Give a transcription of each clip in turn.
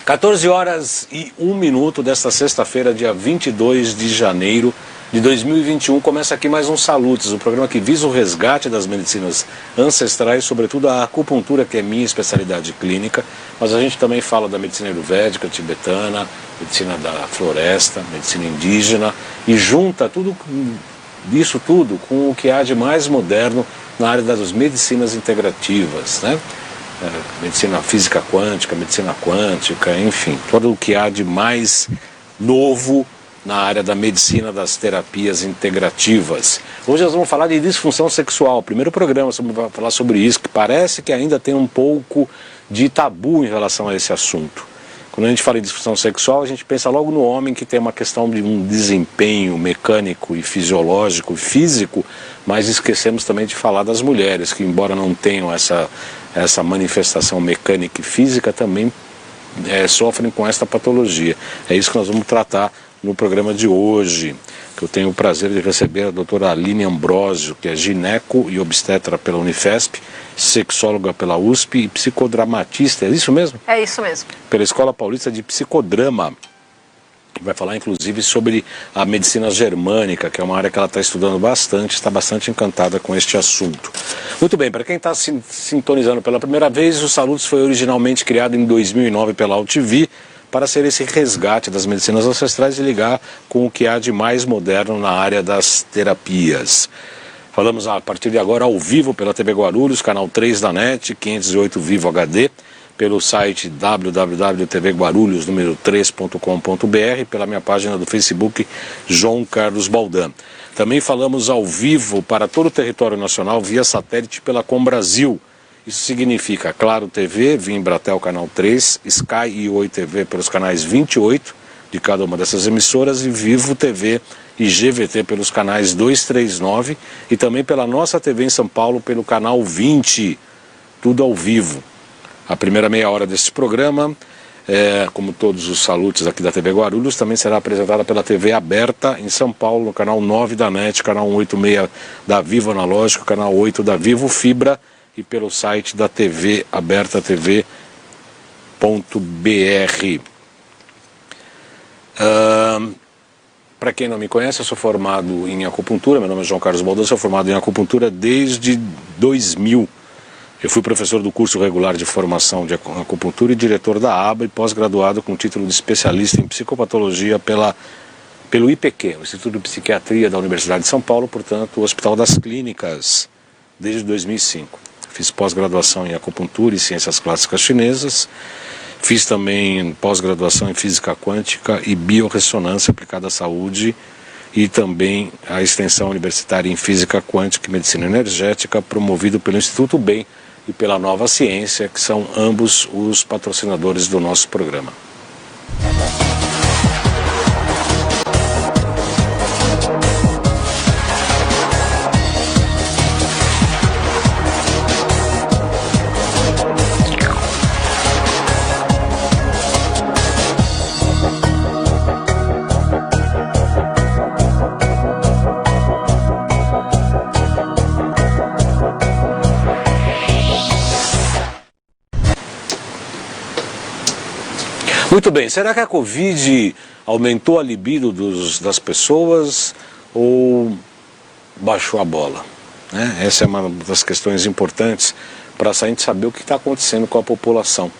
14 horas e 1 minuto desta sexta-feira, dia 22 de janeiro de 2021. Começa aqui mais um Salutes, o programa que visa o resgate das medicinas ancestrais, sobretudo a acupuntura, que é minha especialidade clínica, mas a gente também fala da medicina ayurvédica, tibetana, medicina da floresta, medicina indígena, e junta tudo isso tudo com o que há de mais moderno na área das medicinas integrativas, né? Medicina física quântica, medicina quântica, enfim, tudo o que há de mais novo na área da medicina das terapias integrativas. Hoje nós vamos falar de disfunção sexual. Primeiro programa, vamos falar sobre isso, que parece que ainda tem um pouco de tabu em relação a esse assunto. Quando a gente fala em disfunção sexual, a gente pensa logo no homem, que tem uma questão de um desempenho mecânico e fisiológico e físico, mas esquecemos também de falar das mulheres, que embora não tenham essa manifestação mecânica e física, também sofrem com esta patologia. É isso que nós vamos tratar no programa de hoje, que eu tenho o prazer de receber a doutora Aline Ambrosio, que é gineco e obstetra pela Unifesp, sexóloga pela USP e psicodramatista, é isso mesmo? É isso mesmo. Pela Escola Paulista de Psicodrama. Vai falar inclusive sobre a medicina germânica, que é uma área que ela está estudando bastante, está bastante encantada com este assunto. Muito bem, para quem está se sintonizando pela primeira vez, o Salutes foi originalmente criado em 2009 pela UTV, para ser esse resgate das medicinas ancestrais e ligar com o que há de mais moderno na área das terapias. Falamos a partir de agora ao vivo pela TV Guarulhos, canal 3 da NET, 508 Vivo HD, pelo site www.tvguarulhos, número 3.com.br, pela minha página do Facebook, João Carlos Baldan. Também falamos ao vivo para todo o território nacional via satélite pela Combrasil. Isso significa Claro TV, via Embratel canal 3, Sky e Oi TV pelos canais 28 de cada uma dessas emissoras e Vivo TV e GVT pelos canais 239 e também pela nossa TV em São Paulo pelo canal 20, tudo ao vivo. A primeira meia hora deste programa, como todos os Salutes aqui da TV Guarulhos, também será apresentada pela TV aberta em São Paulo, no canal 9 da NET, canal 186 da Vivo Analógico, canal 8 da Vivo Fibra, e pelo site da TV Aberta TV.br. Para quem não me conhece, eu sou formado em acupuntura, meu nome é João Carlos Baldan, sou formado em acupuntura desde 2000. Eu fui professor do curso regular de formação de acupuntura e diretor da ABA e pós-graduado com título de especialista em psicopatologia pelo IPQ, o Instituto de Psiquiatria da Universidade de São Paulo, portanto, o Hospital das Clínicas, desde 2005. Fiz pós-graduação em acupuntura e ciências clássicas chinesas. Fiz também pós-graduação em física quântica e biorressonância aplicada à saúde e também a extensão universitária em física quântica e medicina energética, promovido pelo Instituto BEM e pela Nova Ciência, que são ambos os patrocinadores do nosso programa. Muito bem, será que a Covid aumentou a libido das pessoas ou baixou a bola? Essa é uma das questões importantes para a gente saber o que está acontecendo com a população.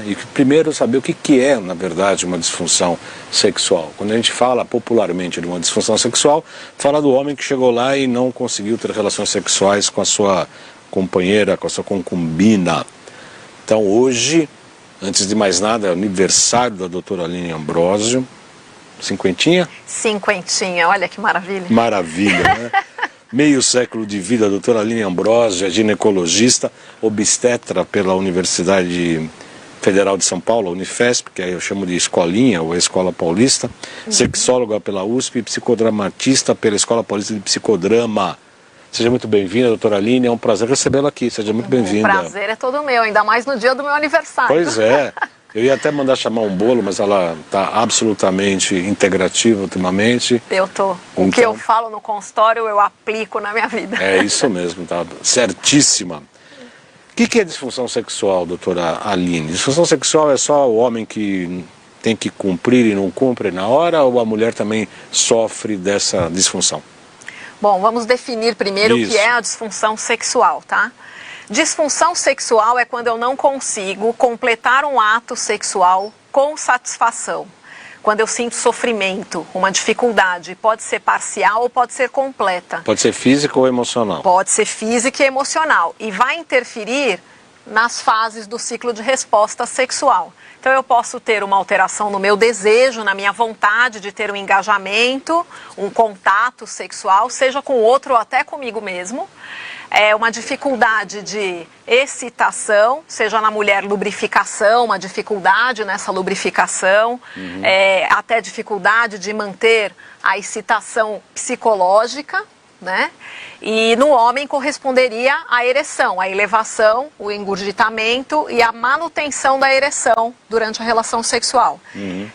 E primeiro saber o que é, na verdade, uma disfunção sexual. Quando a gente fala popularmente de uma disfunção sexual, fala do homem que chegou lá e não conseguiu ter relações sexuais com a sua companheira, com a sua concubina. Então hoje, antes de mais nada, é o aniversário da doutora Aline Ambrosio. Cinquentinha? Cinquentinha, olha que maravilha. Maravilha, né? Meio século de vida, a doutora Aline Ambrosio é ginecologista, obstetra pela Universidade Federal de São Paulo, a Unifesp, que eu chamo de escolinha, ou a Escola Paulista, sexóloga pela USP e psicodramatista pela Escola Paulista de Psicodrama. Seja muito bem-vinda, doutora Aline, é um prazer recebê-la aqui, seja muito bem-vinda. O prazer é todo meu, ainda mais no dia do meu aniversário. Pois é, eu ia até mandar chamar um bolo, mas ela está absolutamente integrativa ultimamente. Eu tô. O que eu falo no consultório, eu aplico na minha vida. É isso mesmo, tá certíssima. que é disfunção sexual, doutora Aline? Disfunção sexual é só o homem que tem que cumprir e não cumpre na hora, ou a mulher também sofre dessa disfunção? Bom, vamos definir primeiro o que é a disfunção sexual, tá? Disfunção sexual é quando eu não consigo completar um ato sexual com satisfação. Quando eu sinto sofrimento, uma dificuldade, pode ser parcial ou pode ser completa. Pode ser físico ou emocional? Pode ser física e emocional. E vai interferir nas fases do ciclo de resposta sexual. Então eu posso ter uma alteração no meu desejo, na minha vontade de ter um engajamento, um contato sexual, seja com outro ou até comigo mesmo. É uma dificuldade de excitação, seja na mulher lubrificação, uma dificuldade nessa lubrificação, até dificuldade de manter a excitação psicológica, né? E no homem corresponderia a ereção, a elevação, o engurgitamento e a manutenção da ereção durante a relação sexual.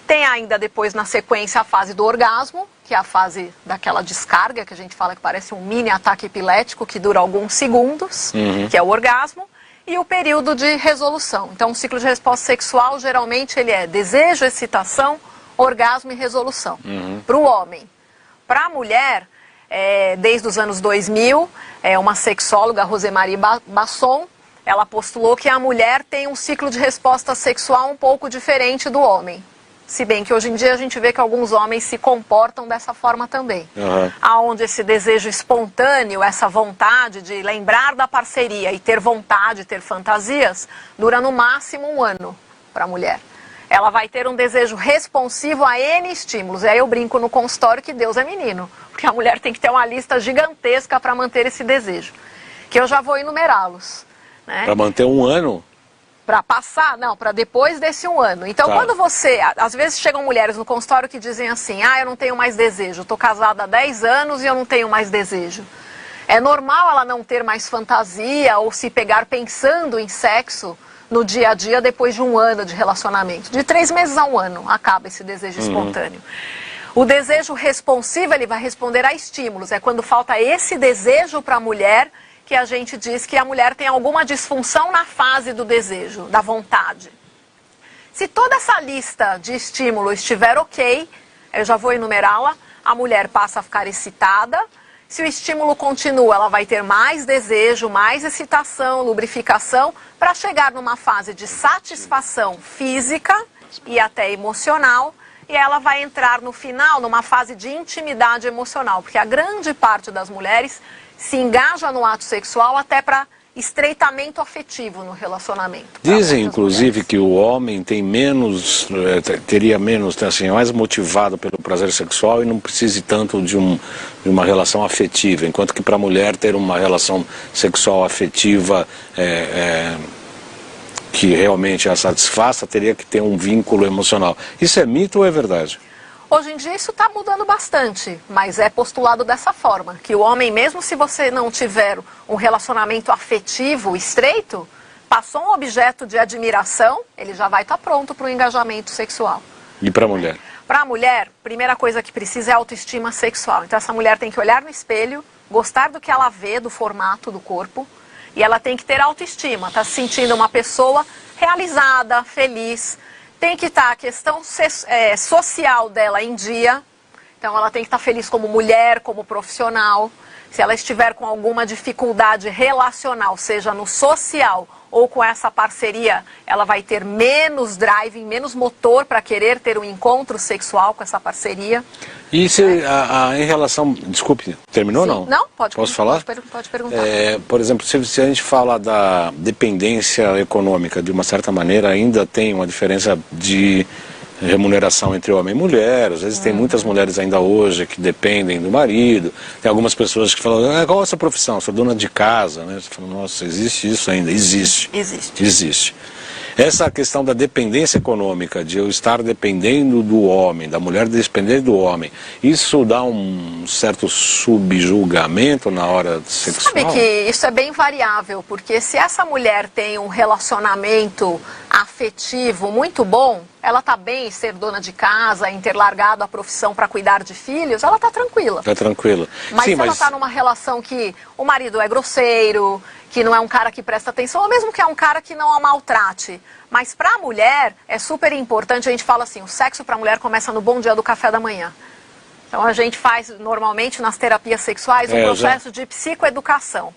Tem ainda depois na sequência a fase do orgasmo, que é a fase daquela descarga, que a gente fala que parece um mini ataque epilético que dura alguns segundos, que é o orgasmo, e o período de resolução. Então o ciclo de resposta sexual geralmente ele é desejo, excitação, orgasmo e resolução. Para o homem. Para a mulher, desde os anos 2000, uma sexóloga, Rosemarie Basson, ela postulou que a mulher tem um ciclo de resposta sexual um pouco diferente do homem. Se bem que hoje em dia a gente vê que alguns homens se comportam dessa forma também. Aonde esse desejo espontâneo, essa vontade de lembrar da parceria e ter vontade, ter fantasias, dura no máximo 1 ano para a mulher. Ela vai ter um desejo responsivo a N estímulos. E aí eu brinco no consultório que Deus é menino. Porque a mulher tem que ter uma lista gigantesca para manter esse desejo. Que eu já vou enumerá-los. Né? Para manter 1 ano? Para passar, não, para depois desse 1 ano. Então, quando você... Às vezes chegam mulheres no consultório que dizem assim, eu não tenho mais desejo, estou casada há 10 anos e eu não tenho mais desejo. É normal ela não ter mais fantasia ou se pegar pensando em sexo no dia a dia depois de 1 ano de relacionamento. De 3 meses a 1 ano acaba esse desejo espontâneo. O desejo responsivo, ele vai responder a estímulos. É quando falta esse desejo para a mulher que a gente diz que a mulher tem alguma disfunção na fase do desejo, da vontade. Se toda essa lista de estímulo estiver ok, eu já vou enumerá-la, a mulher passa a ficar excitada. Se o estímulo continua, ela vai ter mais desejo, mais excitação, lubrificação, para chegar numa fase de satisfação física e até emocional, e ela vai entrar no final numa fase de intimidade emocional, porque a grande parte das mulheres se engaja no ato sexual até para estreitamento afetivo no relacionamento. Dizem, inclusive, que o homem tem menos, teria menos, assim, é mais motivado pelo prazer sexual e não precise tanto de uma relação afetiva, enquanto que para a mulher ter uma relação sexual afetiva que realmente a satisfaça, teria que ter um vínculo emocional. Isso é mito ou é verdade? Hoje em dia isso está mudando bastante, mas é postulado dessa forma, que o homem, mesmo se você não tiver um relacionamento afetivo estreito, passou um objeto de admiração, ele já vai estar pronto para o engajamento sexual. E para a mulher? Para a mulher, a primeira coisa que precisa é autoestima sexual. Então essa mulher tem que olhar no espelho, gostar do que ela vê, do formato do corpo, e ela tem que ter autoestima, tá se sentindo uma pessoa realizada, feliz. Tem que estar a questão social dela em dia. Então ela tem que estar feliz como mulher, como profissional. Se ela estiver com alguma dificuldade relacional, seja no social ou com essa parceria, ela vai ter menos driving, menos motor para querer ter um encontro sexual com essa parceria. E se, em relação... Desculpe, terminou ou não? Não, pode. Posso falar? Pode perguntar. Por exemplo, se a gente fala da dependência econômica, de uma certa maneira, ainda tem uma diferença de remuneração entre homem e mulher. Às vezes tem muitas mulheres ainda hoje que dependem do marido. Tem algumas pessoas que falam, qual é a sua profissão? Sou dona de casa, né? Você fala, nossa, existe isso ainda? Existe. Existe. Essa questão da dependência econômica, de eu estar dependendo do homem, da mulher depender do homem, isso dá um certo subjugamento na hora sexual? Sabe que isso é bem variável, porque se essa mulher tem um relacionamento afetivo, afetivo muito bom, ela tá bem em ser dona de casa, em ter largado a profissão para cuidar de filhos, ela tá tranquila. Tá tranquila. Mas se ela tá numa relação que o marido é grosseiro, que não é um cara que presta atenção, ou mesmo que é um cara que não a maltrate. Mas para a mulher é super importante, a gente fala assim, o sexo para a mulher começa no bom dia do café da manhã. Então a gente faz normalmente nas terapias sexuais um processo de psicoeducação.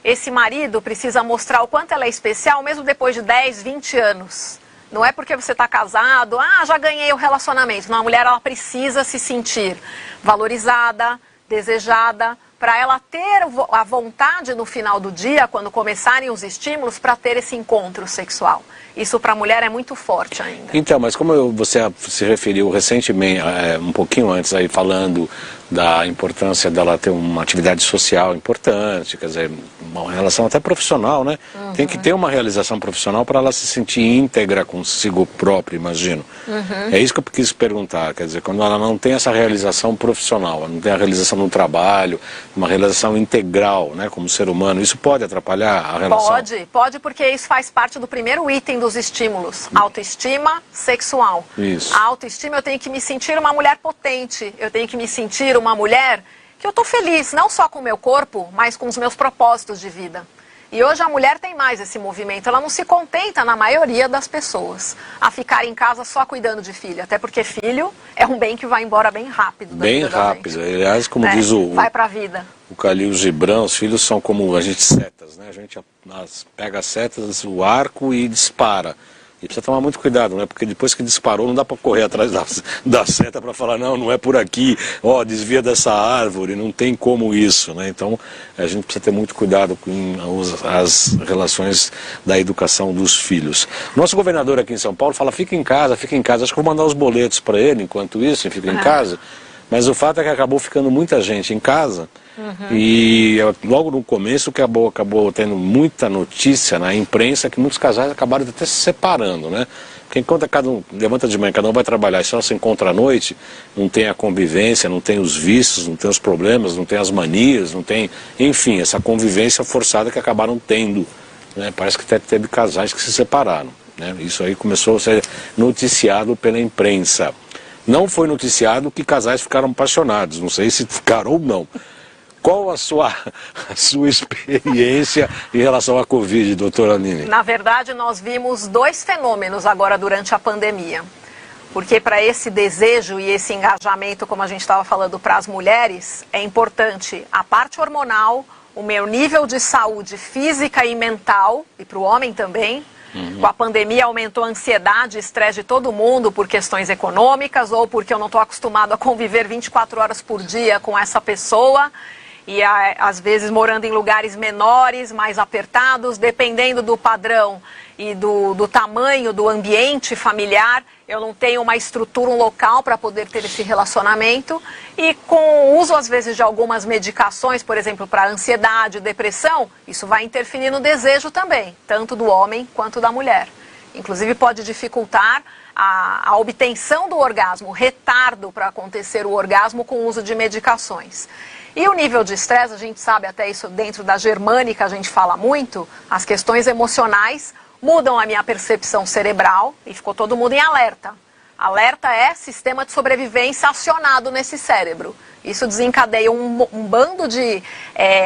Esse marido precisa mostrar o quanto ela é especial mesmo depois de 10, 20 anos. Não é porque você está casado, já ganhei o relacionamento. Não, a mulher ela precisa se sentir valorizada, desejada, para ela ter a vontade no final do dia, quando começarem os estímulos, para ter esse encontro sexual. Isso para a mulher é muito forte ainda. Então, mas como você se referiu recentemente, um pouquinho antes, aí falando da importância dela ter uma atividade social importante, quer dizer, uma relação até profissional, né? Uhum. Tem que ter uma realização profissional para ela se sentir íntegra consigo própria, imagino. Uhum. É isso que eu quis perguntar, quer dizer, quando ela não tem essa realização profissional, ela não tem a realização no trabalho, uma realização integral, né, como ser humano, isso pode atrapalhar a relação? Pode porque isso faz parte do primeiro item dos estímulos, autoestima sexual. Isso. A autoestima, eu tenho que me sentir uma mulher potente, eu tenho que me sentir uma mulher que eu estou feliz, não só com o meu corpo, mas com os meus propósitos de vida. E hoje a mulher tem mais esse movimento, ela não se contenta, na maioria das pessoas, a ficar em casa só cuidando de filho, até porque filho é um bem que vai embora bem rápido. Bem rápido, aliás, como diz vai pra vida. O Khalil Gibran, os filhos são como a gente setas, né? A gente pega as setas, o arco e dispara. E precisa tomar muito cuidado, né? Porque depois que disparou, não dá para correr atrás da seta para falar, não é por aqui, desvia dessa árvore, não tem como isso, né? Então, a gente precisa ter muito cuidado com as relações da educação dos filhos. Nosso governador aqui em São Paulo fala, fica em casa. Acho que eu vou mandar os boletos para ele, enquanto isso, fica em casa. Mas o fato é que acabou ficando muita gente em casa. E logo no começo acabou tendo muita notícia na imprensa que muitos casais acabaram até se separando, né? Porque enquanto cada um levanta de manhã, cada um vai trabalhar e só se encontra à noite, não tem a convivência, não tem os vícios, não tem os problemas, não tem as manias, não tem, enfim, essa convivência forçada que acabaram tendo, né? Parece que até teve casais que se separaram, né? Isso aí começou a ser noticiado pela imprensa. Não foi noticiado que casais ficaram apaixonados, não sei se ficaram ou não. Qual a sua experiência em relação à Covid, doutora Aline? Na verdade, nós vimos dois fenômenos agora durante a pandemia. Porque para esse desejo e esse engajamento, como a gente estava falando, para as mulheres, é importante a parte hormonal, o meu nível de saúde física e mental, e para o homem também. Com a pandemia aumentou a ansiedade e estresse de todo mundo por questões econômicas ou porque eu não estou acostumado a conviver 24 horas por dia com essa pessoa. E às vezes morando em lugares menores, mais apertados, dependendo do padrão e do tamanho do ambiente familiar, eu não tenho uma estrutura, um local para poder ter esse relacionamento. E com o uso, às vezes, de algumas medicações, por exemplo, para ansiedade, depressão, isso vai interferir no desejo também, tanto do homem quanto da mulher. Inclusive pode dificultar a obtenção do orgasmo, o retardo para acontecer o orgasmo com o uso de medicações. E o nível de estresse, a gente sabe até isso dentro da germânica, a gente fala muito, as questões emocionais mudam a minha percepção cerebral e ficou todo mundo em alerta. Alerta é sistema de sobrevivência acionado nesse cérebro. Isso desencadeia um bando de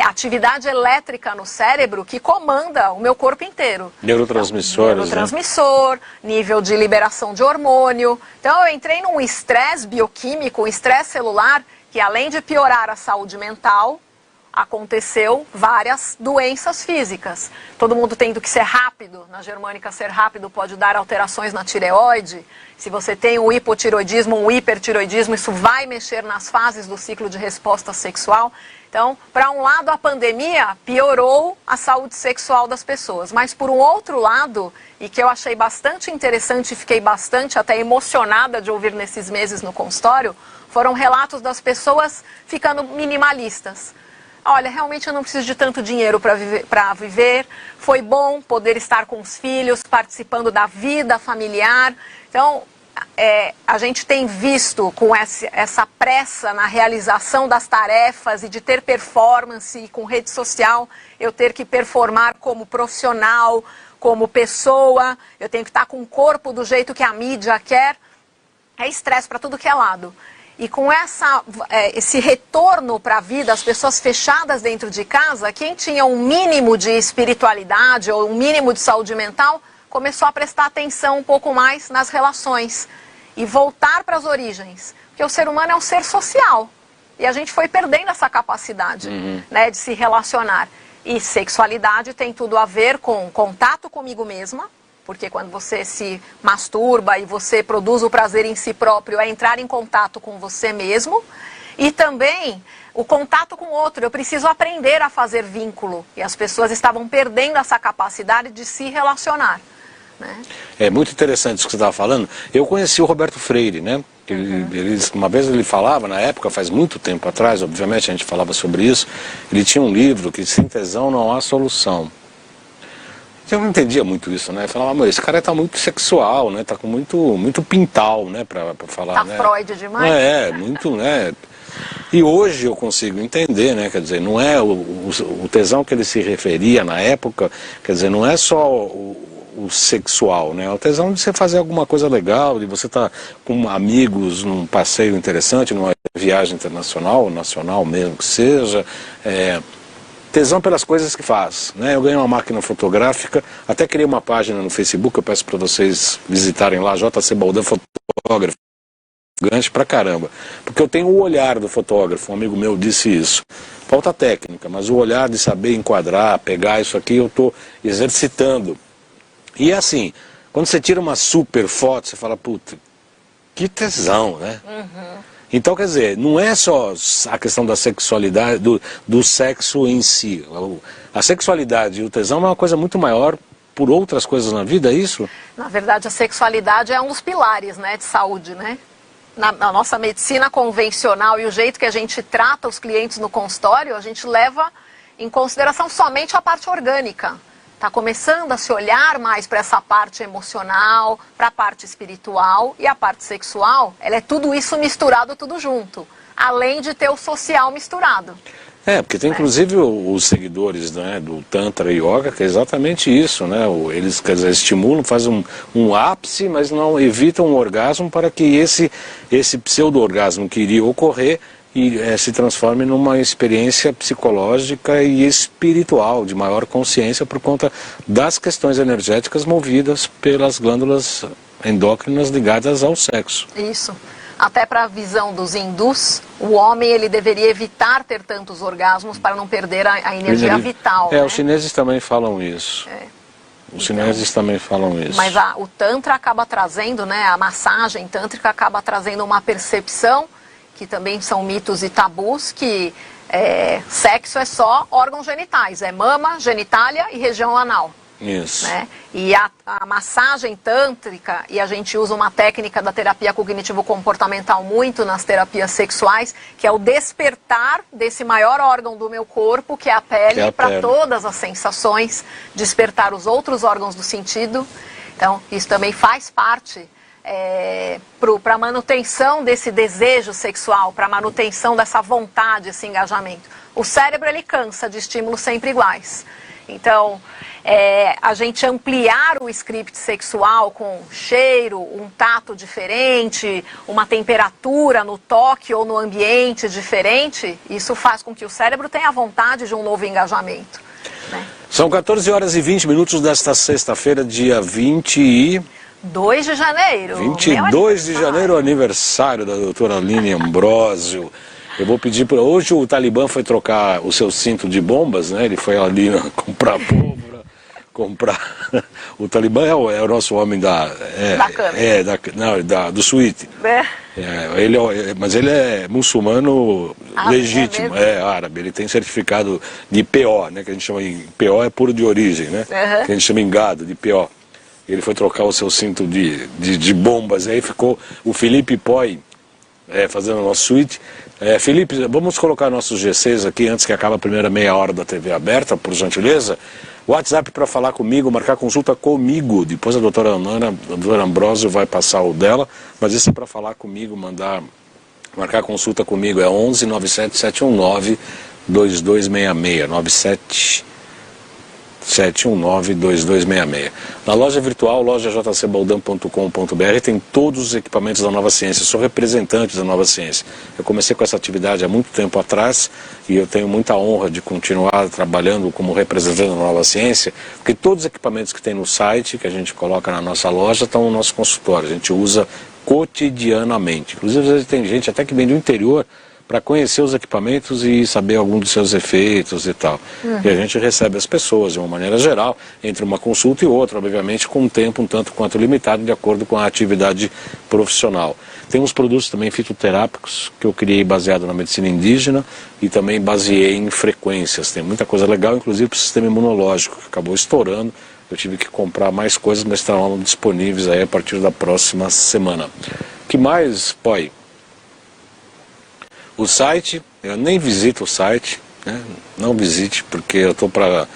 atividade elétrica no cérebro que comanda o meu corpo inteiro. Neurotransmissores, então, neurotransmissor, nível de liberação de hormônio. Então eu entrei num estresse bioquímico, um estresse celular, que além de piorar a saúde mental, aconteceu várias doenças físicas. Todo mundo tendo que ser rápido, na germânica ser rápido pode dar alterações na tireoide. Se você tem um hipotiroidismo, um hipertiroidismo, isso vai mexer nas fases do ciclo de resposta sexual. Então, para um lado, a pandemia piorou a saúde sexual das pessoas. Mas por um outro lado, e que eu achei bastante interessante e fiquei bastante até emocionada de ouvir nesses meses no consultório, foram relatos das pessoas ficando minimalistas. Olha, realmente eu não preciso de tanto dinheiro para viver. Foi bom poder estar com os filhos, participando da vida familiar. Então, a gente tem visto com essa pressa na realização das tarefas e de ter performance e com rede social, eu ter que performar como profissional, como pessoa, eu tenho que estar com o corpo do jeito que a mídia quer. É estresse para tudo que é lado. E com esse retorno para a vida, as pessoas fechadas dentro de casa, quem tinha um mínimo de espiritualidade ou um mínimo de saúde mental, começou a prestar atenção um pouco mais nas relações e voltar para as origens. Porque o ser humano é um ser social e a gente foi perdendo essa capacidade, né, de se relacionar. E sexualidade tem tudo a ver com contato comigo mesma, porque quando você se masturba e você produz o prazer em si próprio, é entrar em contato com você mesmo. E também o contato com o outro. Eu preciso aprender a fazer vínculo. E as pessoas estavam perdendo essa capacidade de se relacionar, né? É muito interessante isso que você estava falando. Eu conheci o Roberto Freire, né? Uma vez ele falava, na época, faz muito tempo atrás, obviamente a gente falava sobre isso, ele tinha um livro que sem tesão não há solução. Eu não entendia muito isso, né? Eu falava, mas esse cara tá muito sexual, né? Tá com muito pintal, né? Pra falar, tá, né? Freud demais. Muito, né? E hoje eu consigo entender, né? Quer dizer, não é o tesão que ele se referia na época, quer dizer, não é só o sexual, né? É o tesão de você fazer alguma coisa legal, de você estar com amigos num passeio interessante, numa viagem internacional, nacional mesmo que seja, tesão pelas coisas que faz, né? Eu ganhei uma máquina fotográfica, até criei uma página no Facebook, eu peço para vocês visitarem lá, JC Baldan Fotógrafo, gigante pra caramba, porque eu tenho o olhar do fotógrafo, um amigo meu disse isso, falta técnica, mas o olhar de saber enquadrar, pegar isso aqui, eu estou exercitando. E assim, quando você tira uma super foto, você fala, puta, que tesão, né? Então, quer dizer, não é só a questão da sexualidade, do sexo em si. A sexualidade e o tesão é uma coisa muito maior por outras coisas na vida, é isso? Na verdade, a sexualidade é um dos pilares, né, de saúde, né? Na nossa medicina convencional e o jeito que a gente trata os clientes no consultório, a gente leva em consideração somente a parte orgânica. Está começando a se olhar mais para essa parte emocional, para a parte espiritual, e a parte sexual, ela é tudo isso misturado, tudo junto, além de ter o social misturado. Porque tem inclusive os seguidores, né, do Tantra Yoga, que é exatamente isso, né? Eles, quer dizer, estimulam, fazem um ápice, mas não evitam um orgasmo para que esse pseudo-orgasmo que iria ocorrer se transforme numa experiência psicológica e espiritual, de maior consciência por conta das questões energéticas movidas pelas glândulas endócrinas ligadas ao sexo. Isso. Até para a visão dos hindus, o homem ele deveria evitar ter tantos orgasmos para não perder a energia vital. Os chineses também falam isso. Os chineses também falam isso. Mas o Tantra acaba trazendo, né, a massagem tântrica acaba trazendo uma percepção, que também são mitos e tabus, que sexo é só órgãos genitais, é mama, genitália e região anal. Isso. Né? E a massagem tântrica, e a gente usa uma técnica da terapia cognitivo-comportamental muito nas terapias sexuais, que é o despertar desse maior órgão do meu corpo, que é a pele, para todas as sensações, despertar os outros órgãos do sentido. Então, isso também faz parte para a manutenção desse desejo sexual, para a manutenção dessa vontade, esse engajamento. O cérebro, ele cansa de estímulos sempre iguais. Então, a gente ampliar o script sexual com cheiro, um tato diferente, uma temperatura no toque ou no ambiente diferente, isso faz com que o cérebro tenha vontade de um novo engajamento, né? São 14 horas e 20 minutos desta sexta-feira, dia 2 de janeiro. 22 de janeiro, aniversário da doutora Aline Ambrosio. Eu vou pedir para... Hoje o Talibã foi trocar o seu cinto de bombas, né? Ele foi ali comprar pólvora, O Talibã é o nosso homem da câmera. Do suíte. Mas ele é muçulmano legítimo, árabe. Ele tem certificado de PO, né? Que a gente chama em PO é puro de origem, né? Que a gente chama em gado, de PO. Ele foi trocar o seu cinto de bombas, aí ficou o Felipe Poi fazendo a nossa suíte. Felipe, vamos colocar nossos GCs aqui antes que acabe a primeira meia hora da TV aberta, por gentileza. WhatsApp para falar comigo, marcar consulta comigo. Depois a doutora Ambrosio vai passar o dela, mas isso é para falar comigo, marcar consulta comigo. É 11 97 719 2266. 97 719-2266. Na loja virtual, lojajcbaldan.com.br, tem todos os equipamentos da Nova Ciência. Eu sou representante da Nova Ciência. Eu comecei com essa atividade há muito tempo atrás e eu tenho muita honra de continuar trabalhando como representante da Nova Ciência, porque todos os equipamentos que tem no site, que a gente coloca na nossa loja, estão no nosso consultório. A gente usa cotidianamente. Inclusive, às vezes tem gente até que vem do interior para conhecer os equipamentos e saber algum dos seus efeitos e tal. E a gente recebe as pessoas de uma maneira geral, entre uma consulta e outra, obviamente com um tempo um tanto quanto limitado, de acordo com a atividade profissional. Tem uns produtos também fitoterápicos que eu criei baseado na medicina indígena e também baseei em frequências. Tem muita coisa legal, inclusive para o sistema imunológico, que acabou estourando. Eu tive que comprar mais coisas, mas estarão disponíveis aí a partir da próxima semana. Que mais, Poi? O site, eu nem visito o site, né? Não visite, porque eu estou para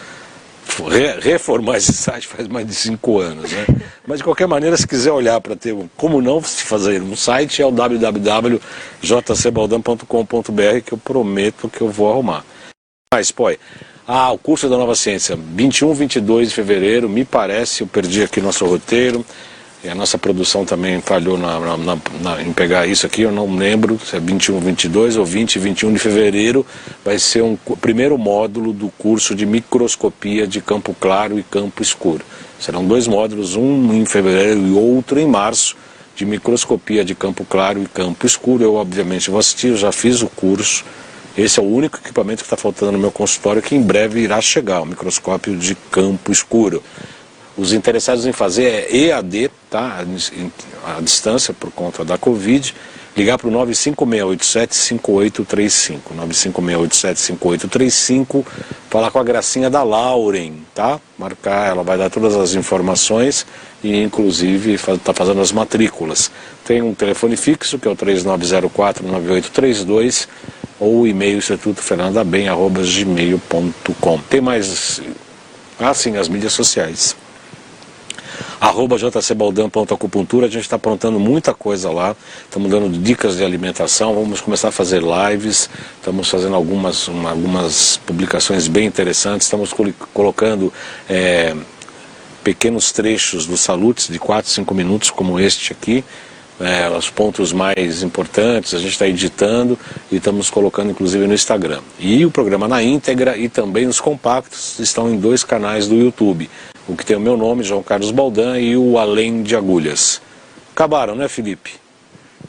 reformar esse site faz mais de 5 anos. Né? Mas de qualquer maneira, se quiser olhar para ter como não se fazer um site, é o www.jcbaldan.com.br, que eu prometo que eu vou arrumar. Mas, Poi, o curso da Nova Ciência, 21, 22 de fevereiro, me parece, eu perdi aqui nosso roteiro. E a nossa produção também falhou em pegar isso aqui, eu não lembro se é 21, 22 ou 20, 21 de fevereiro. Vai ser o primeiro módulo do curso de microscopia de campo claro e campo escuro. Serão 2 módulos, um em fevereiro e outro em março, de microscopia de campo claro e campo escuro. Eu, obviamente, vou assistir, eu já fiz o curso. Esse é o único equipamento que está faltando no meu consultório, que em breve irá chegar, o microscópio de campo escuro. Os interessados em fazer é EAD, tá? À distância por conta da Covid, ligar para o 95687-5835, 95687-5835, falar com a Gracinha da Lauren, tá? Marcar, ela vai dar todas as informações e inclusive está fazendo as matrículas. Tem um telefone fixo que é o 3904-9832 ou o e-mail institutofernandabem@gmail.com. Tem mais, sim, as mídias sociais. @jcbaldan.acupuntura, a gente está aprontando muita coisa lá, estamos dando dicas de alimentação, vamos começar a fazer lives, estamos fazendo algumas publicações bem interessantes, estamos colocando pequenos trechos dos salutes de 4, 5 minutos, como este aqui, os pontos mais importantes, a gente está editando e estamos colocando inclusive no Instagram. E o programa na íntegra e também os compactos estão em 2 canais do YouTube. O que tem o meu nome, João Carlos Baldan, e o Além de Agulhas. Acabaram, né, Felipe?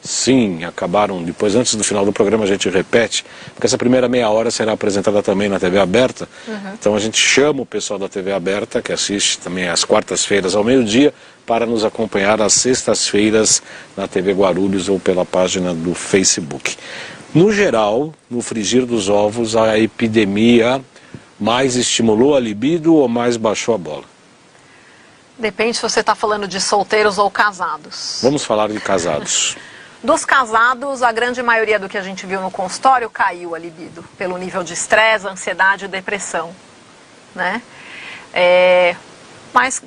Sim, acabaram. Depois, antes do final do programa, a gente repete, porque essa primeira meia hora será apresentada também na TV aberta. Então a gente chama o pessoal da TV aberta, que assiste também às quartas-feiras ao meio-dia, para nos acompanhar às sextas-feiras na TV Guarulhos ou pela página do Facebook. No geral, no frigir dos ovos, a epidemia mais estimulou a libido ou mais baixou a bola? Depende se você está falando de solteiros ou casados. Vamos falar de casados. Dos casados, a grande maioria do que a gente viu no consultório caiu a libido, pelo nível de estresse, ansiedade e depressão, né? Mas,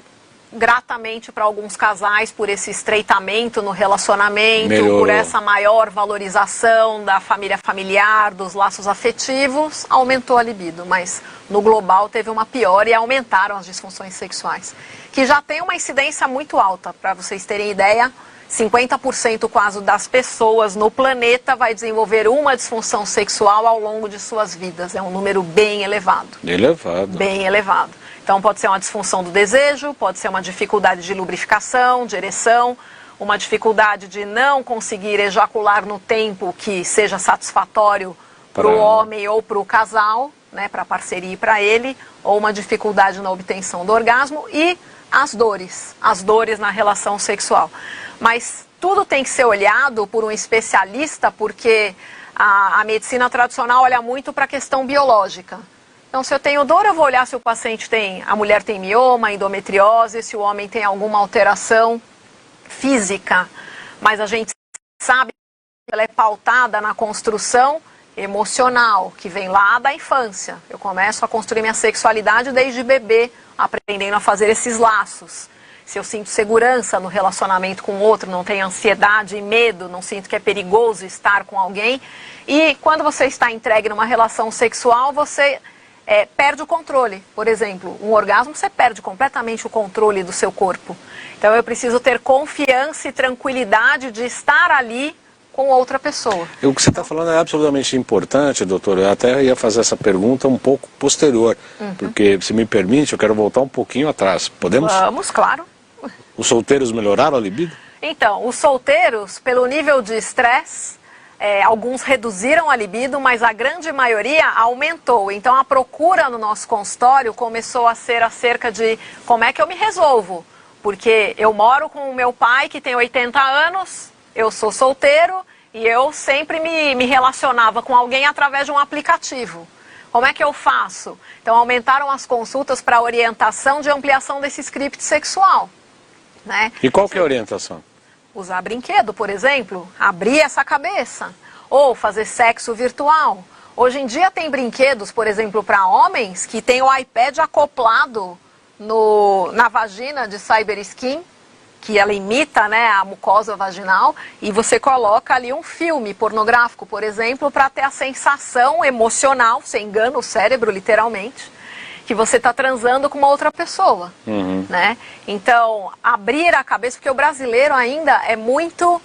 gratamente para alguns casais, por esse estreitamento no relacionamento, Melhorou. por essa maior valorização da família familiar, dos laços afetivos, aumentou a libido, mas no global teve uma piora e aumentaram as disfunções sexuais, que já tem uma incidência muito alta. Para vocês terem ideia, 50% quase das pessoas no planeta vai desenvolver uma disfunção sexual ao longo de suas vidas. É um número bem elevado. Elevado. Bem elevado. Então pode ser uma disfunção do desejo, pode ser uma dificuldade de lubrificação, de ereção, uma dificuldade de não conseguir ejacular no tempo que seja satisfatório para o homem ou para o casal, né, para a parceria e para ele, ou uma dificuldade na obtenção do orgasmo e as dores na relação sexual. Mas tudo tem que ser olhado por um especialista, porque a medicina tradicional olha muito para a questão biológica. Então, se eu tenho dor, eu vou olhar se o paciente a mulher tem mioma, endometriose, se o homem tem alguma alteração física. Mas a gente sabe que ela é pautada na construção emocional, que vem lá da infância. Eu começo a construir minha sexualidade desde bebê, aprendendo a fazer esses laços. Se eu sinto segurança no relacionamento com o outro, não tenho ansiedade e medo, não sinto que é perigoso estar com alguém. E quando você está entregue numa relação sexual, você perde o controle. Por exemplo, um orgasmo você perde completamente o controle do seu corpo. Então eu preciso ter confiança e tranquilidade de estar ali com outra pessoa. O que você está falando é absolutamente importante, doutor. Eu até ia fazer essa pergunta um pouco posterior, porque, se me permite, eu quero voltar um pouquinho atrás. Podemos? Vamos, claro. Os solteiros melhoraram a libido? Então, os solteiros, pelo nível de estresse, alguns reduziram a libido, mas a grande maioria aumentou. Então, a procura no nosso consultório começou a ser acerca de como é que eu me resolvo. Porque eu moro com o meu pai, que tem 80 anos, eu sou solteiro e eu sempre me relacionava com alguém através de um aplicativo. Como é que eu faço? Então, aumentaram as consultas para orientação de ampliação desse script sexual. Né? E qual que é a orientação? Usar brinquedo, por exemplo, abrir essa cabeça, ou fazer sexo virtual. Hoje em dia tem brinquedos, por exemplo, para homens, que tem o iPad acoplado na vagina de CyberSkin, que ela imita, né, a mucosa vaginal, e você coloca ali um filme pornográfico, por exemplo, para ter a sensação emocional, você engana o cérebro, literalmente, que você está transando com uma outra pessoa, né? Então, abrir a cabeça, porque o brasileiro ainda é muito,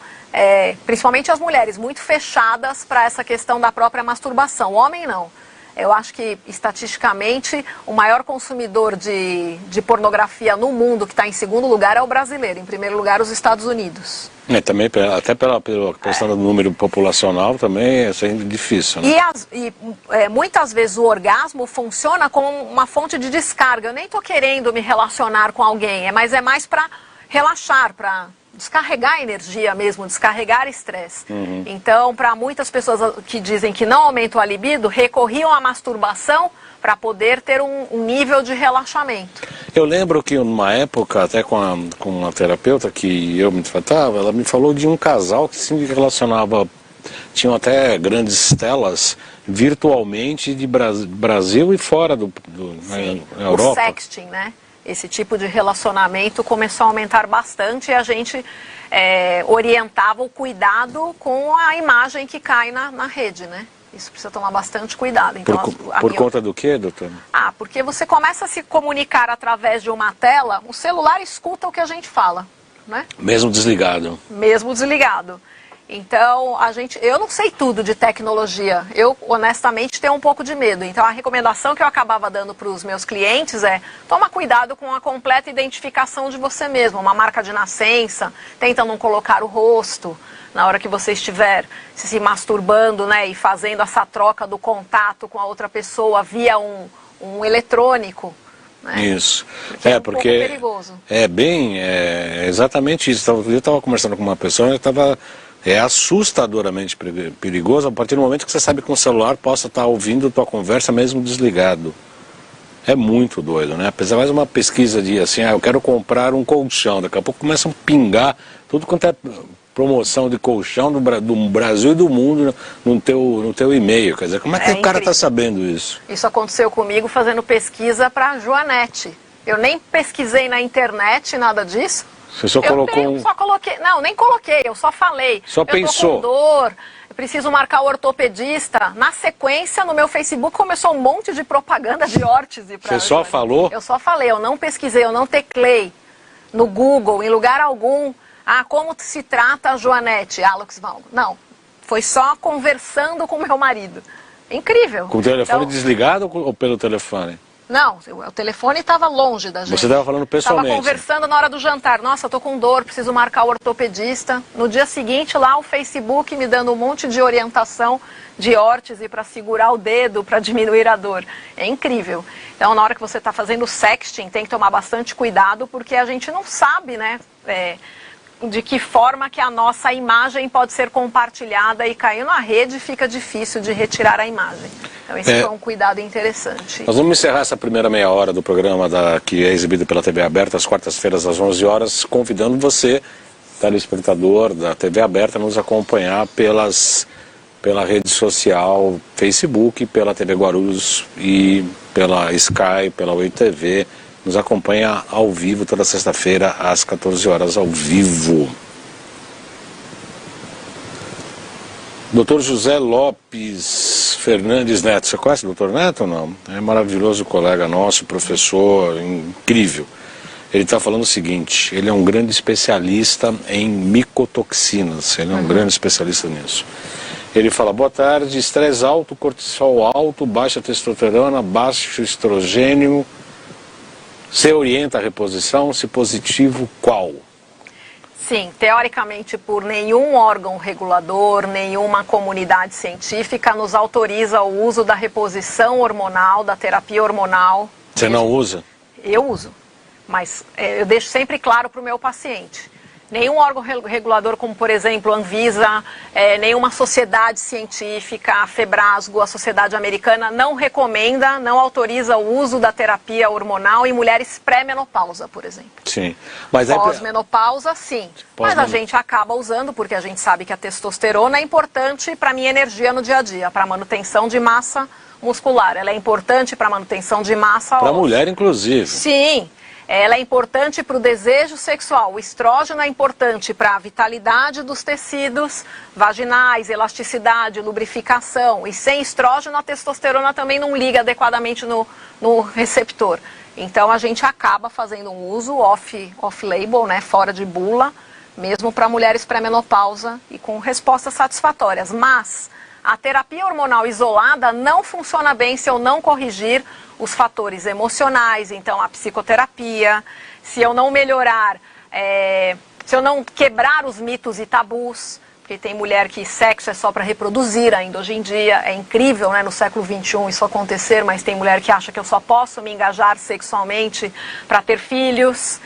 principalmente as mulheres, muito fechadas para essa questão da própria masturbação. O homem não. Eu acho que, estatisticamente, o maior consumidor de pornografia no mundo, que está em segundo lugar, é o brasileiro. Em primeiro lugar, os Estados Unidos. Também, até pela questão do número populacional, também é sempre difícil, né? Muitas vezes o orgasmo funciona como uma fonte de descarga. Eu nem estou querendo me relacionar com alguém, mas é mais para relaxar, para descarregar energia mesmo, descarregar estresse. Então, para muitas pessoas que dizem que não aumentam a libido, recorriam à masturbação para poder ter um nível de relaxamento. Eu lembro que numa época, até com uma terapeuta que eu me tratava, ela me falou de um casal que se relacionava, tinham até grandes telas virtualmente de Brasil e fora na Europa. O sexting, né? Esse tipo de relacionamento começou a aumentar bastante e a gente orientava o cuidado com a imagem que cai na rede, né? Isso precisa tomar bastante cuidado. Então, por conta do quê, doutor? Porque você começa a se comunicar através de uma tela, o celular escuta o que a gente fala, né? Mesmo desligado. Mesmo desligado. Então, eu não sei tudo de tecnologia, eu honestamente tenho um pouco de medo. Então, a recomendação que eu acabava dando para os meus clientes é: toma cuidado com a completa identificação de você mesmo, uma marca de nascença, tenta não colocar o rosto na hora que você estiver se masturbando, né, e fazendo essa troca do contato com a outra pessoa via um eletrônico. Né? Isso. Porque um pouco perigoso. É exatamente isso. Eu estava conversando com uma pessoa, é assustadoramente perigoso a partir do momento que você sabe que um celular possa estar ouvindo a tua conversa mesmo desligado. É muito doido, né? Apesar mais uma pesquisa de assim, eu quero comprar um colchão, daqui a pouco começam a pingar tudo quanto é promoção de colchão do Brasil e do mundo no teu e-mail. Quer dizer, como é que o cara está sabendo isso? Isso aconteceu comigo fazendo pesquisa para a Joanete. Eu nem pesquisei na internet nada disso. Você só colocou só coloquei, não, nem coloquei, eu só falei. Só pensou. Eu tô com dor, preciso marcar o ortopedista. Na sequência, no meu Facebook começou um monte de propaganda de órtese. Você só falou? Eu só falei, eu não pesquisei, eu não teclei no Google, em lugar algum. Como se trata a Joanete, Luxvalgo? Não, foi só conversando com meu marido. Incrível. Com o telefone desligado ou pelo telefone? Não, o telefone estava longe da gente. Você estava falando pessoalmente? Estava conversando na hora do jantar. Nossa, eu tô com dor, preciso marcar o ortopedista. No dia seguinte, lá o Facebook me dando um monte de orientação de órtese para segurar o dedo, para diminuir a dor. É incrível. Então, na hora que você está fazendo sexting, tem que tomar bastante cuidado, porque a gente não sabe, né, de que forma que a nossa imagem pode ser compartilhada e cair na rede, fica difícil de retirar a imagem. Então esse foi um cuidado interessante. Nós vamos encerrar essa primeira meia hora do programa que é exibido pela TV Aberta, às quartas-feiras, às 11 horas, convidando você, telespectador da TV Aberta, a nos acompanhar pela rede social Facebook, pela TV Guarulhos e pela Sky, pela Oi TV. Nos acompanha ao vivo toda sexta-feira às 14 horas ao vivo. Dr. José Lopes Fernandes Neto. Você conhece o Dr. Neto ou não? É maravilhoso colega nosso, professor, incrível. Ele está falando o seguinte, ele é um grande especialista em micotoxinas, ele é um grande especialista nisso. Ele fala, boa tarde, estresse alto, cortisol alto, baixa testosterona, baixo estrogênio, você orienta a reposição, se positivo, qual? Sim, teoricamente por nenhum órgão regulador, nenhuma comunidade científica nos autoriza o uso da reposição hormonal, da terapia hormonal. Você não usa? Eu uso, mas eu deixo sempre claro para o meu paciente. Nenhum órgão regulador, como por exemplo a Anvisa, nenhuma sociedade científica, a Febrasgo, a Sociedade Americana, não recomenda, não autoriza o uso da terapia hormonal em mulheres pré-menopausa, por exemplo. Sim. Mas pós-menopausa, sim. Mas a gente acaba usando porque a gente sabe que a testosterona é importante para a minha energia no dia a dia, para a manutenção de massa muscular. Ela é importante para a manutenção de massa óssea. Para a mulher, inclusive. Sim. Ela é importante para o desejo sexual. O estrógeno é importante para a vitalidade dos tecidos vaginais, elasticidade, lubrificação. E sem estrógeno, a testosterona também não liga adequadamente no receptor. Então, a gente acaba fazendo um uso off-label, né, fora de bula, mesmo para mulheres pré-menopausa e com respostas satisfatórias. Mas a terapia hormonal isolada não funciona bem se eu não corrigir os fatores emocionais, então a psicoterapia, se eu não melhorar, se eu não quebrar os mitos e tabus, porque tem mulher que sexo é só para reproduzir ainda hoje em dia, é incrível, né, no século XXI isso acontecer, mas tem mulher que acha que eu só posso me engajar sexualmente para ter filhos,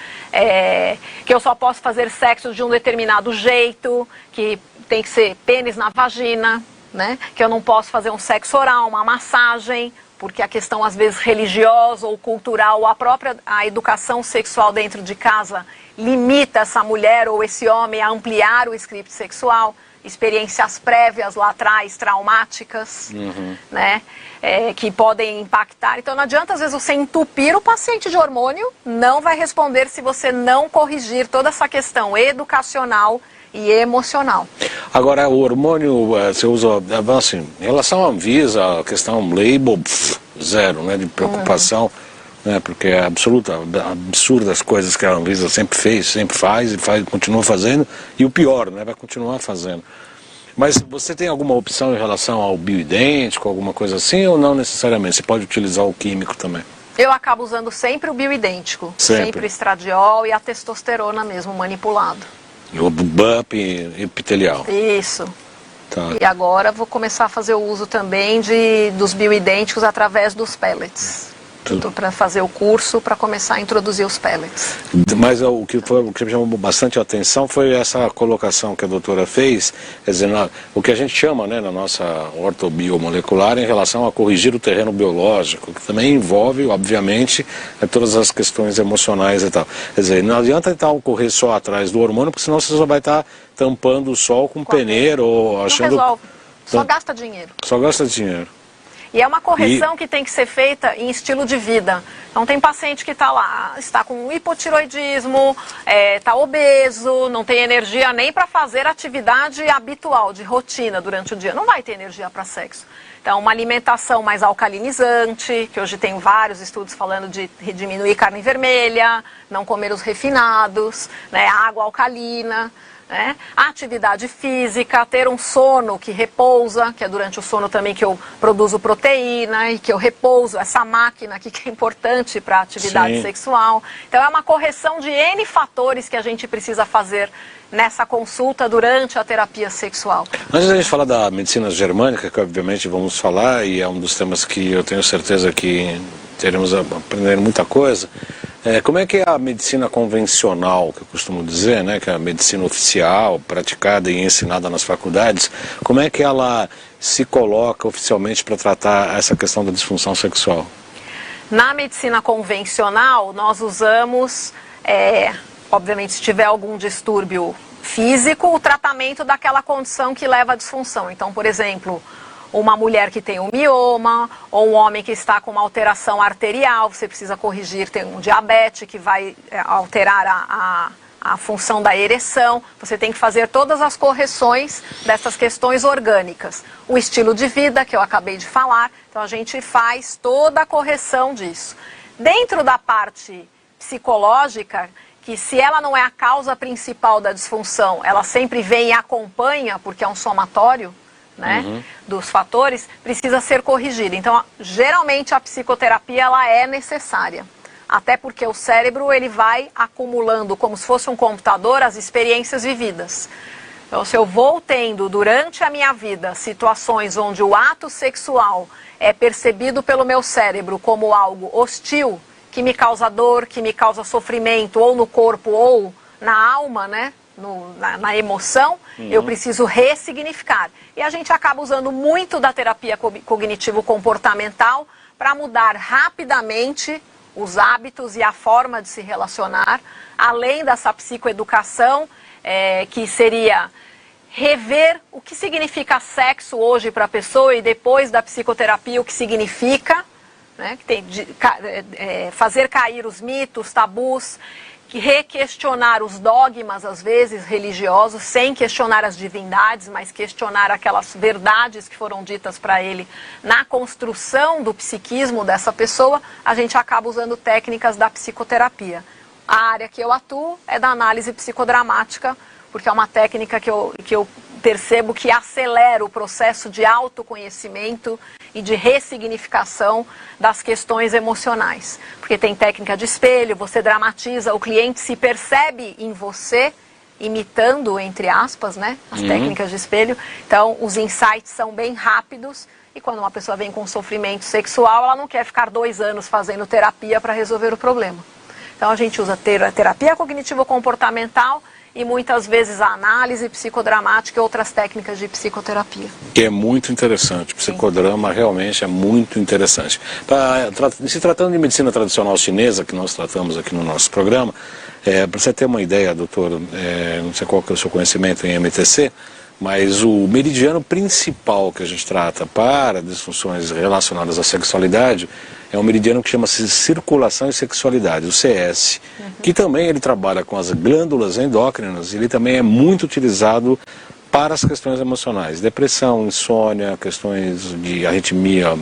que eu só posso fazer sexo de um determinado jeito, que tem que ser pênis na vagina, né, que eu não posso fazer um sexo oral, uma massagem, porque a questão às vezes religiosa ou cultural, ou a educação sexual dentro de casa limita essa mulher ou esse homem a ampliar o script sexual, experiências prévias lá atrás, traumáticas, né, que podem impactar. Então não adianta às vezes você entupir o paciente de hormônio, não vai responder se você não corrigir toda essa questão educacional e emocional. Agora, o hormônio, você usa, assim, em relação à Anvisa, a questão label, zero, né, de preocupação, né, porque é absurda as coisas que a Anvisa sempre fez, sempre faz, continua fazendo, e o pior, né, vai continuar fazendo. Mas você tem alguma opção em relação ao bioidêntico, alguma coisa assim, ou não necessariamente? Você pode utilizar o químico também? Eu acabo usando sempre o bioidêntico, sempre o estradiol e a testosterona mesmo, manipulado. O BUP epitelial. Isso. Tá. E agora vou começar a fazer o uso também dos bioidênticos através dos pellets. Estou para fazer o curso para começar a introduzir os pellets. Mas o que me chamou bastante a atenção foi essa colocação que a doutora fez, quer dizer, o que a gente chama, né, na nossa ortobiomolecular em relação a corrigir o terreno biológico, que também envolve, obviamente, todas as questões emocionais e tal. Quer dizer, não adianta então correr só atrás do hormônio, porque senão você só vai estar tampando o sol com peneira ou achando... Não resolve, só gasta dinheiro. Só gasta dinheiro. E é uma correção que tem que ser feita em estilo de vida. Então tem paciente que está lá, está com hipotiroidismo, está obeso, não tem energia nem para fazer atividade habitual, de rotina durante o dia. Não vai ter energia para sexo. Então uma alimentação mais alcalinizante, que hoje tem vários estudos falando de diminuir carne vermelha, não comer os refinados, né, água alcalina. Né? Atividade física, ter um sono que repousa, que é durante o sono também que eu produzo proteína e que eu repouso, essa máquina aqui que é importante para a atividade sexual. Então é uma correção de N fatores que a gente precisa fazer nessa consulta durante a terapia sexual. Antes da gente falar da medicina germânica, que obviamente vamos falar, e é um dos temas que eu tenho certeza que teremos a aprender muita coisa, como é que é a medicina convencional, que eu costumo dizer, né, que é a medicina oficial, praticada e ensinada nas faculdades, como é que ela se coloca oficialmente para tratar essa questão da disfunção sexual? Na medicina convencional, nós usamos, obviamente, se tiver algum distúrbio físico, o tratamento daquela condição que leva à disfunção. Então, por exemplo, uma mulher que tem um mioma, ou um homem que está com uma alteração arterial, você precisa corrigir, tem um diabetes que vai alterar a função da ereção, você tem que fazer todas as correções dessas questões orgânicas. O estilo de vida, que eu acabei de falar, então a gente faz toda a correção disso. Dentro da parte psicológica, que se ela não é a causa principal da disfunção, ela sempre vem e acompanha, porque é um somatório, né, dos fatores, precisa ser corrigida. Então, geralmente a psicoterapia ela é necessária. Até porque o cérebro ele vai acumulando, como se fosse um computador, as experiências vividas. Então, se eu vou tendo durante a minha vida situações onde o ato sexual é percebido pelo meu cérebro como algo hostil, que me causa dor, que me causa sofrimento, ou no corpo ou na alma, né? Na emoção, eu preciso ressignificar. E a gente acaba usando muito da terapia cognitivo-comportamental para mudar rapidamente os hábitos e a forma de se relacionar, além dessa psicoeducação, que seria rever o que significa sexo hoje para a pessoa e depois da psicoterapia o que significa, né, que tem fazer cair os mitos, tabus, que requestionar os dogmas, às vezes, religiosos, sem questionar as divindades, mas questionar aquelas verdades que foram ditas para ele na construção do psiquismo dessa pessoa, a gente acaba usando técnicas da psicoterapia. A área que eu atuo é da análise psicodramática, porque é uma técnica que eu percebo que acelera o processo de autoconhecimento e de ressignificação das questões emocionais. Porque tem técnica de espelho, você dramatiza, o cliente se percebe em você, imitando, entre aspas, né, as técnicas de espelho. Então, os insights são bem rápidos e quando uma pessoa vem com sofrimento sexual, ela não quer ficar 2 anos fazendo terapia para resolver o problema. Então, a gente usa terapia cognitivo-comportamental e muitas vezes a análise psicodramática e outras técnicas de psicoterapia. Que é muito interessante, o psicodrama realmente é muito interessante. Se tratando de medicina tradicional chinesa, que nós tratamos aqui no nosso programa, para você ter uma ideia, doutor, não sei qual que é o seu conhecimento em MTC, mas o meridiano principal que a gente trata para disfunções relacionadas à sexualidade é um meridiano que chama-se circulação e sexualidade, o CS, que também ele trabalha com as glândulas endócrinas e ele também é muito utilizado para as questões emocionais, depressão, insônia, questões de arritmia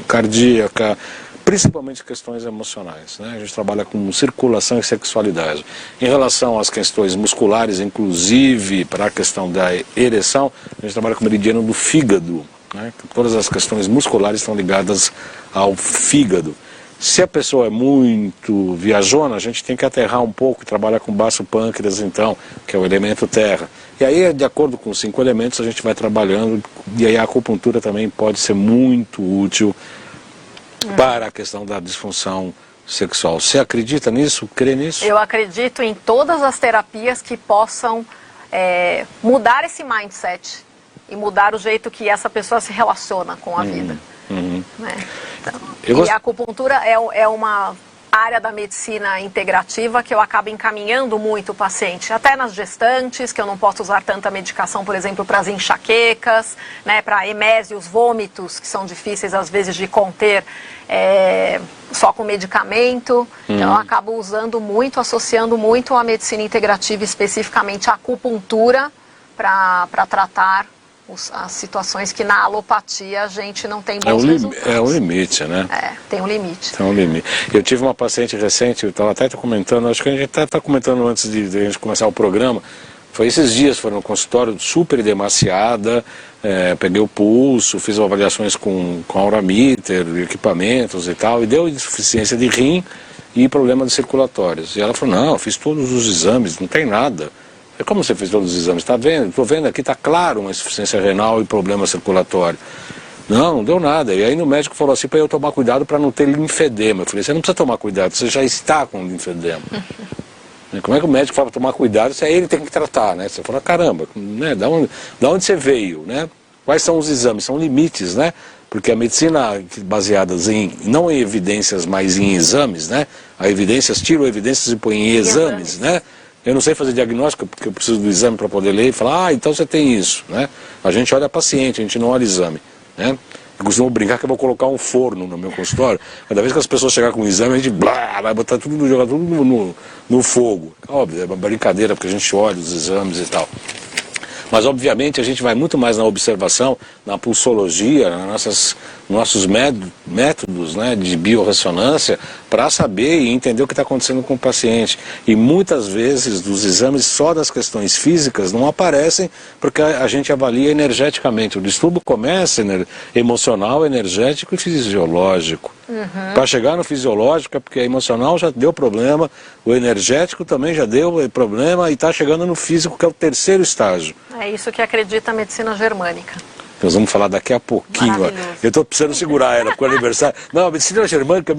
cardíaca, principalmente questões emocionais, né? A gente trabalha com circulação e sexualidade. Em relação às questões musculares, inclusive para a questão da ereção, a gente trabalha com o meridiano do fígado, né? Todas as questões musculares estão ligadas ao fígado. Se a pessoa é muito viajona, a gente tem que aterrar um pouco, trabalhar com baixo pâncreas, então, que é o elemento terra. E aí, de acordo com os 5 elementos, a gente vai trabalhando, e aí a acupuntura também pode ser muito útil para a questão da disfunção sexual. Você acredita nisso? Crê nisso? Eu acredito em todas as terapias que possam mudar esse mindset e mudar o jeito que essa pessoa se relaciona com a vida. Né? Então, e a acupuntura é uma área da medicina integrativa que eu acabo encaminhando muito o paciente, até nas gestantes, que eu não posso usar tanta medicação, por exemplo, para as enxaquecas, né, para emésios, vômitos, que são difíceis às vezes de conter só com medicamento. Então eu acabo usando muito, associando muito a medicina integrativa, especificamente a acupuntura, para tratar as situações que na alopatia a gente não tem bons resultados. É o limite, né? Tem um limite. Tem um limite. Eu tive uma paciente recente, eu estava até comentando, acho que a gente até está comentando antes de a gente começar o programa, foi esses dias, foi no consultório super edemaciada, peguei o pulso, fiz avaliações com auramíter, equipamentos e tal, e deu insuficiência de rim e problemas circulatórios. E ela falou, não, eu fiz todos os exames, não tem nada. Como você fez todos os exames? Está vendo? Estou vendo aqui, está claro uma insuficiência renal e problema circulatório. Não deu nada. E aí o médico falou assim para eu tomar cuidado para não ter linfedema. Eu falei, você não precisa tomar cuidado, você já está com linfedema. Como é que o médico fala para tomar cuidado se é ele que tem que tratar, né? Você fala, caramba, né? Da onde você veio, né? Quais são os exames? São limites, né? Porque a medicina baseada não em evidências, mas em exames, né? A evidências, tiram evidências e põem em exames, né? Eu não sei fazer diagnóstico porque eu preciso do exame para poder ler e falar, então você tem isso, né? A gente olha paciente, a gente não olha exame, né? Eu costumo brincar que eu vou colocar um forno no meu consultório. Cada vez que as pessoas chegarem com um exame, a gente vai botar tudo, jogar tudo no fogo. Óbvio, é uma brincadeira, porque a gente olha os exames e tal. Mas, obviamente, a gente vai muito mais na observação, na pulsologia, nossos métodos, né, de biorressonância, para saber e entender o que está acontecendo com o paciente. E muitas vezes, dos exames só das questões físicas não aparecem, porque a gente avalia energeticamente. O distúrbio começa emocional, energético e fisiológico. Para chegar no fisiológico é porque a emocional já deu problema, o energético também já deu problema e está chegando no físico, que é o terceiro estágio. É isso que acredita a medicina germânica. Nós vamos falar daqui a pouquinho. Eu estou precisando segurar ela para o aniversário. Não, a medicina germânica,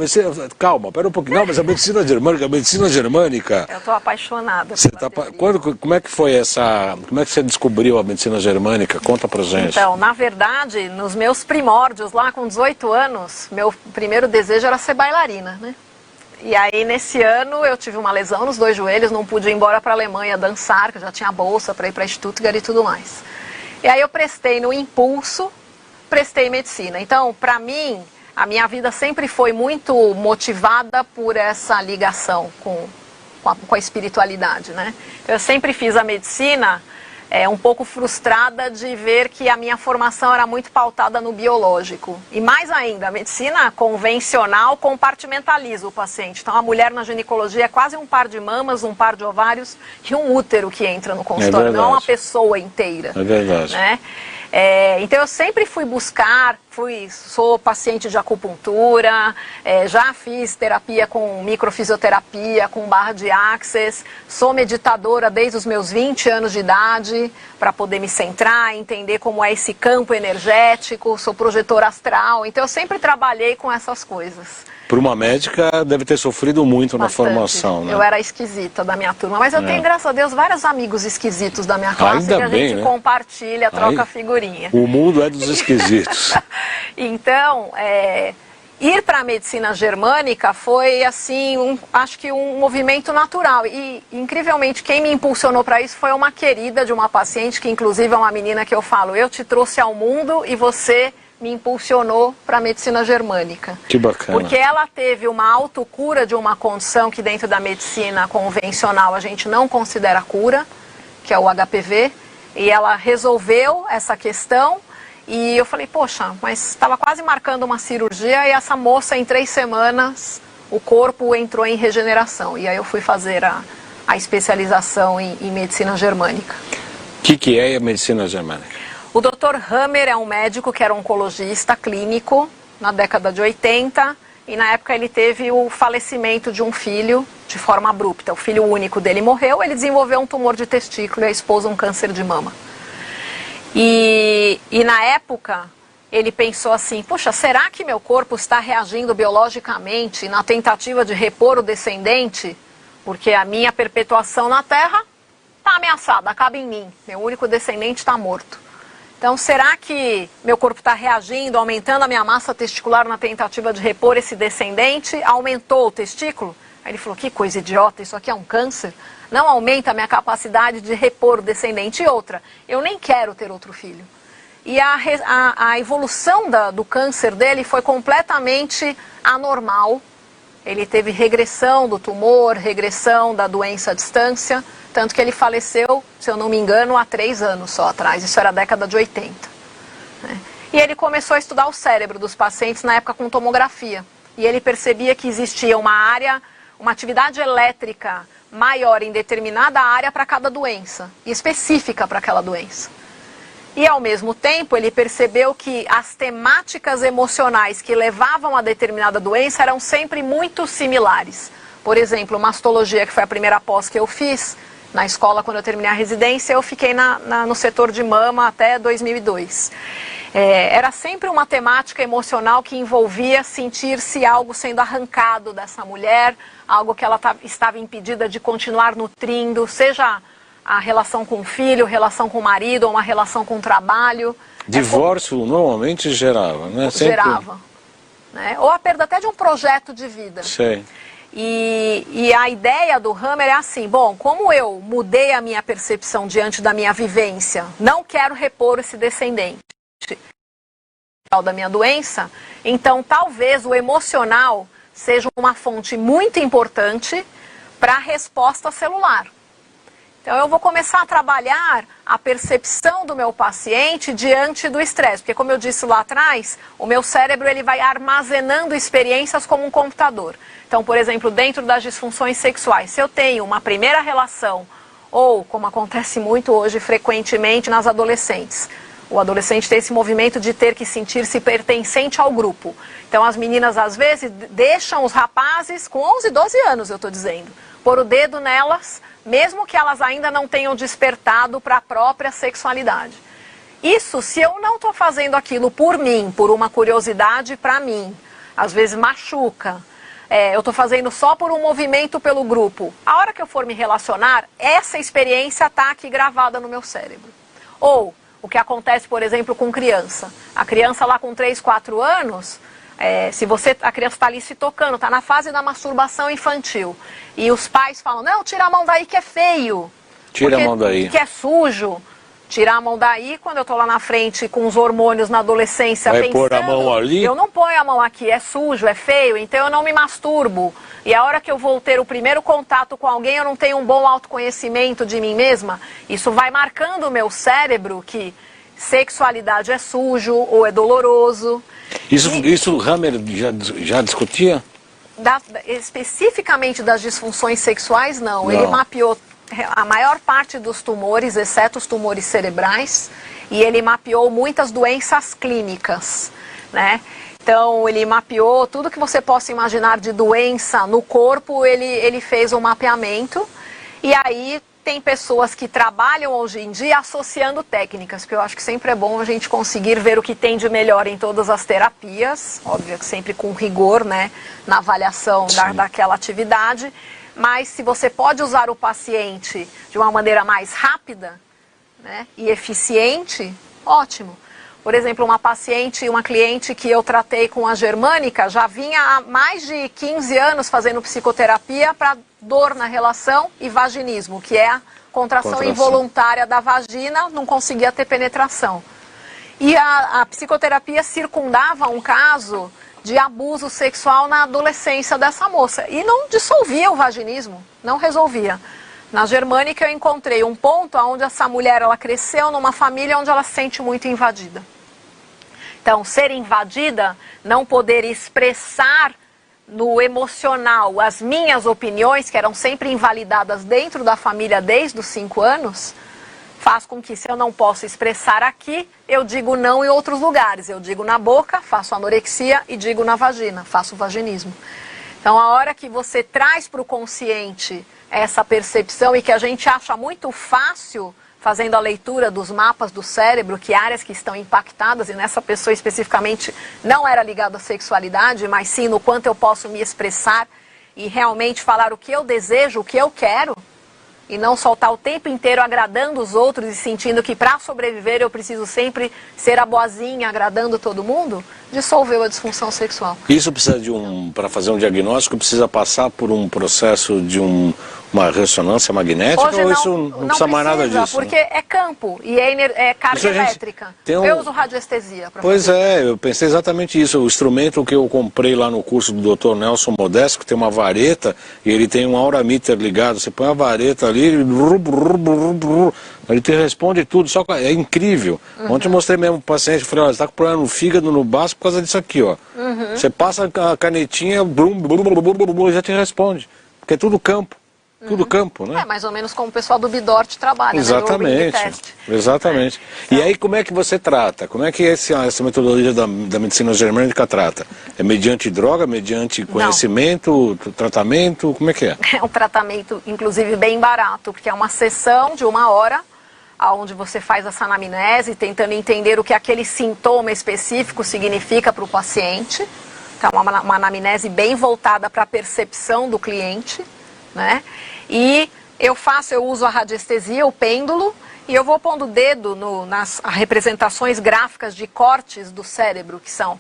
calma, pera um pouquinho. Não, mas a medicina germânica... Eu estou apaixonada. Como é que foi como é que você descobriu a medicina germânica? Conta pra gente. Então, na verdade, nos meus primórdios, lá com 18 anos, meu primeiro desejo era ser bailarina, né? E aí, nesse ano, eu tive uma lesão nos 2 joelhos, não pude ir embora para a Alemanha dançar, que eu já tinha bolsa para ir para Stuttgart e tudo mais. E aí eu prestei no impulso, prestei medicina. Então, para mim, a minha vida sempre foi muito motivada por essa ligação com a espiritualidade, né? Eu sempre fiz a medicina um pouco frustrada de ver que a minha formação era muito pautada no biológico. E mais ainda, a medicina convencional compartimentaliza o paciente. Então, a mulher na ginecologia é quase um par de mamas, um par de ovários e um útero que entra no consultório, não uma pessoa inteira. É verdade. Né? Então eu sempre fui buscar, sou paciente de acupuntura, já fiz terapia com microfisioterapia, com barra de axis, sou meditadora desde os meus 20 anos de idade, para poder me centrar, entender como é esse campo energético, sou projetor astral, então eu sempre trabalhei com essas coisas. Para uma médica, deve ter sofrido muito Bastante. Na formação, né? Eu era esquisita da minha turma, mas eu tenho, graças a Deus, vários amigos esquisitos da minha classe Ainda que a bem, gente né? compartilha, troca figurinha. O mundo é dos esquisitos. Então, ir para a medicina germânica foi, assim, acho que um movimento natural. E, incrivelmente, quem me impulsionou para isso foi uma querida de uma paciente, que inclusive é uma menina que eu falo, eu te trouxe ao mundo e você me impulsionou para a medicina germânica. Que bacana. Porque ela teve uma autocura de uma condição que dentro da medicina convencional a gente não considera cura, que é o HPV, e ela resolveu essa questão e eu falei, poxa, mas estava quase marcando uma cirurgia e essa moça em 3 semanas o corpo entrou em regeneração. E aí eu fui fazer a especialização em medicina germânica. O que é a medicina germânica? O Dr. Hammer é um médico que era oncologista clínico na década de 80 e na época ele teve o falecimento de um filho de forma abrupta. O filho único dele morreu, ele desenvolveu um tumor de testículo e a esposa um câncer de mama. E na época ele pensou assim, puxa, será que meu corpo está reagindo biologicamente na tentativa de repor o descendente? Porque a minha perpetuação na Terra está ameaçada, acaba em mim, meu único descendente está morto. Então, será que meu corpo está reagindo, aumentando a minha massa testicular na tentativa de repor esse descendente? Aumentou o testículo? Aí ele falou, que coisa idiota, isso aqui é um câncer? Não aumenta a minha capacidade de repor o descendente. E outra, eu nem quero ter outro filho. E a evolução do câncer dele foi completamente anormal. Ele teve regressão do tumor, regressão da doença à distância. Tanto que ele faleceu, se eu não me engano, há 3 anos só atrás. Isso era a década de 80. Né? E ele começou a estudar o cérebro dos pacientes na época com tomografia. E ele percebia que existia uma atividade elétrica maior em determinada área para cada doença. E específica para aquela doença. E ao mesmo tempo ele percebeu que as temáticas emocionais que levavam a determinada doença eram sempre muito similares. Por exemplo, mastologia, que foi a primeira pós que eu fiz, na escola, quando eu terminei a residência, eu fiquei no setor de mama até 2002. Era sempre uma temática emocional que envolvia sentir-se algo sendo arrancado dessa mulher, algo que ela estava impedida de continuar nutrindo, seja a relação com o filho, relação com o marido, ou uma relação com o trabalho. Divórcio normalmente gerava, né? Gerava. Né? Ou a perda até de um projeto de vida. Sei. E a ideia do Hammer é assim, bom, como eu mudei a minha percepção diante da minha vivência, não quero repor esse descendente. da minha doença, então talvez o emocional seja uma fonte muito importante para a resposta celular. Então eu vou começar a trabalhar a percepção do meu paciente diante do estresse, porque como eu disse lá atrás, o meu cérebro ele vai armazenando experiências como um computador. Então, por exemplo, dentro das disfunções sexuais, se eu tenho uma primeira relação, ou como acontece muito hoje frequentemente nas adolescentes, o adolescente tem esse movimento de ter que sentir-se pertencente ao grupo. Então as meninas às vezes deixam os rapazes, com 11, 12 anos eu estou dizendo, pôr o dedo nelas, mesmo que elas ainda não tenham despertado para a própria sexualidade. Isso se eu não estou fazendo aquilo por mim, por uma curiosidade para mim, às vezes machuca, eu estou fazendo só por um movimento pelo grupo. A hora que eu for me relacionar, essa experiência está aqui gravada no meu cérebro. Ou o que acontece, por exemplo, com criança. A criança lá com 3, 4 anos, a criança está ali se tocando, está na fase da masturbação infantil. E os pais falam, não, tira a mão daí que é feio. Tira a mão daí. Que é sujo. Tirar a mão daí, quando eu estou lá na frente com os hormônios na adolescência, vai pôr a mão ali? Eu não ponho a mão aqui, é sujo, é feio, então eu não me masturbo. E a hora que eu vou ter o primeiro contato com alguém, eu não tenho um bom autoconhecimento de mim mesma. Isso vai marcando o meu cérebro que sexualidade é sujo ou é doloroso. Isso o Hammer já discutia? Especificamente das disfunções sexuais, não. Ele mapeou a maior parte dos tumores, exceto os tumores cerebrais, e ele mapeou muitas doenças clínicas, né? Então, ele mapeou tudo que você possa imaginar de doença no corpo, ele fez um mapeamento, e aí tem pessoas que trabalham hoje em dia associando técnicas, porque eu acho que sempre é bom a gente conseguir ver o que tem de melhor em todas as terapias, óbvio que sempre com rigor, né, na avaliação daquela atividade. Mas se você pode usar o paciente de uma maneira mais rápida, né, e eficiente, ótimo. Por exemplo, uma cliente que eu tratei com a Germânica, já vinha há mais de 15 anos fazendo psicoterapia para dor na relação e vaginismo, que é a contração involuntária da vagina, não conseguia ter penetração. E a psicoterapia circundava um caso de abuso sexual na adolescência dessa moça. E não dissolvia o vaginismo, não resolvia. Na Germânica eu encontrei um ponto onde essa mulher ela cresceu numa família onde ela se sente muito invadida. Então, ser invadida, não poder expressar no emocional as minhas opiniões, que eram sempre invalidadas dentro da família desde os 5 anos, faz com que, se eu não posso expressar aqui, eu digo não em outros lugares. Eu digo na boca, faço anorexia, e digo na vagina, faço vaginismo. Então, a hora que você traz para o consciente essa percepção e que a gente acha muito fácil, fazendo a leitura dos mapas do cérebro, que áreas que estão impactadas, e nessa pessoa especificamente não era ligada à sexualidade, mas sim no quanto eu posso me expressar e realmente falar o que eu desejo, o que eu quero, e não soltar o tempo inteiro agradando os outros e sentindo que para sobreviver eu preciso sempre ser a boazinha, agradando todo mundo, dissolveu a disfunção sexual. Isso precisa para fazer um diagnóstico, precisa passar por um processo de uma ressonância magnética? Hoje ou isso não precisa mais nada disso? Porque é campo e é carga elétrica. Eu uso radiestesia. Pois é, eu pensei exatamente isso. O instrumento que eu comprei lá no curso do Dr. Nelson Modesto, que tem uma vareta, e ele tem um aurameter ligado. Você põe a vareta ali, ele te responde tudo, só que é incrível. Ontem eu mostrei mesmo pro paciente, eu falei, olha, você está com problema no fígado, no baço, por causa disso aqui, ó. Você passa a canetinha, já te responde. Porque é tudo campo. Tudo campo, né? É mais ou menos como o pessoal do Bidort trabalha, exatamente, né? Exatamente. Então, e aí como é que você trata? Como é que essa metodologia da medicina germânica trata? É mediante droga, mediante conhecimento, tratamento? Como é que é? É um tratamento, inclusive, bem barato, porque é uma sessão de 1 hora, onde você faz essa anamnese, tentando entender o que aquele sintoma específico significa para o paciente. Então, uma anamnese bem voltada para a percepção do cliente, né? E eu uso a radiestesia, o pêndulo, e eu vou pondo o dedo nas representações gráficas de cortes do cérebro, que são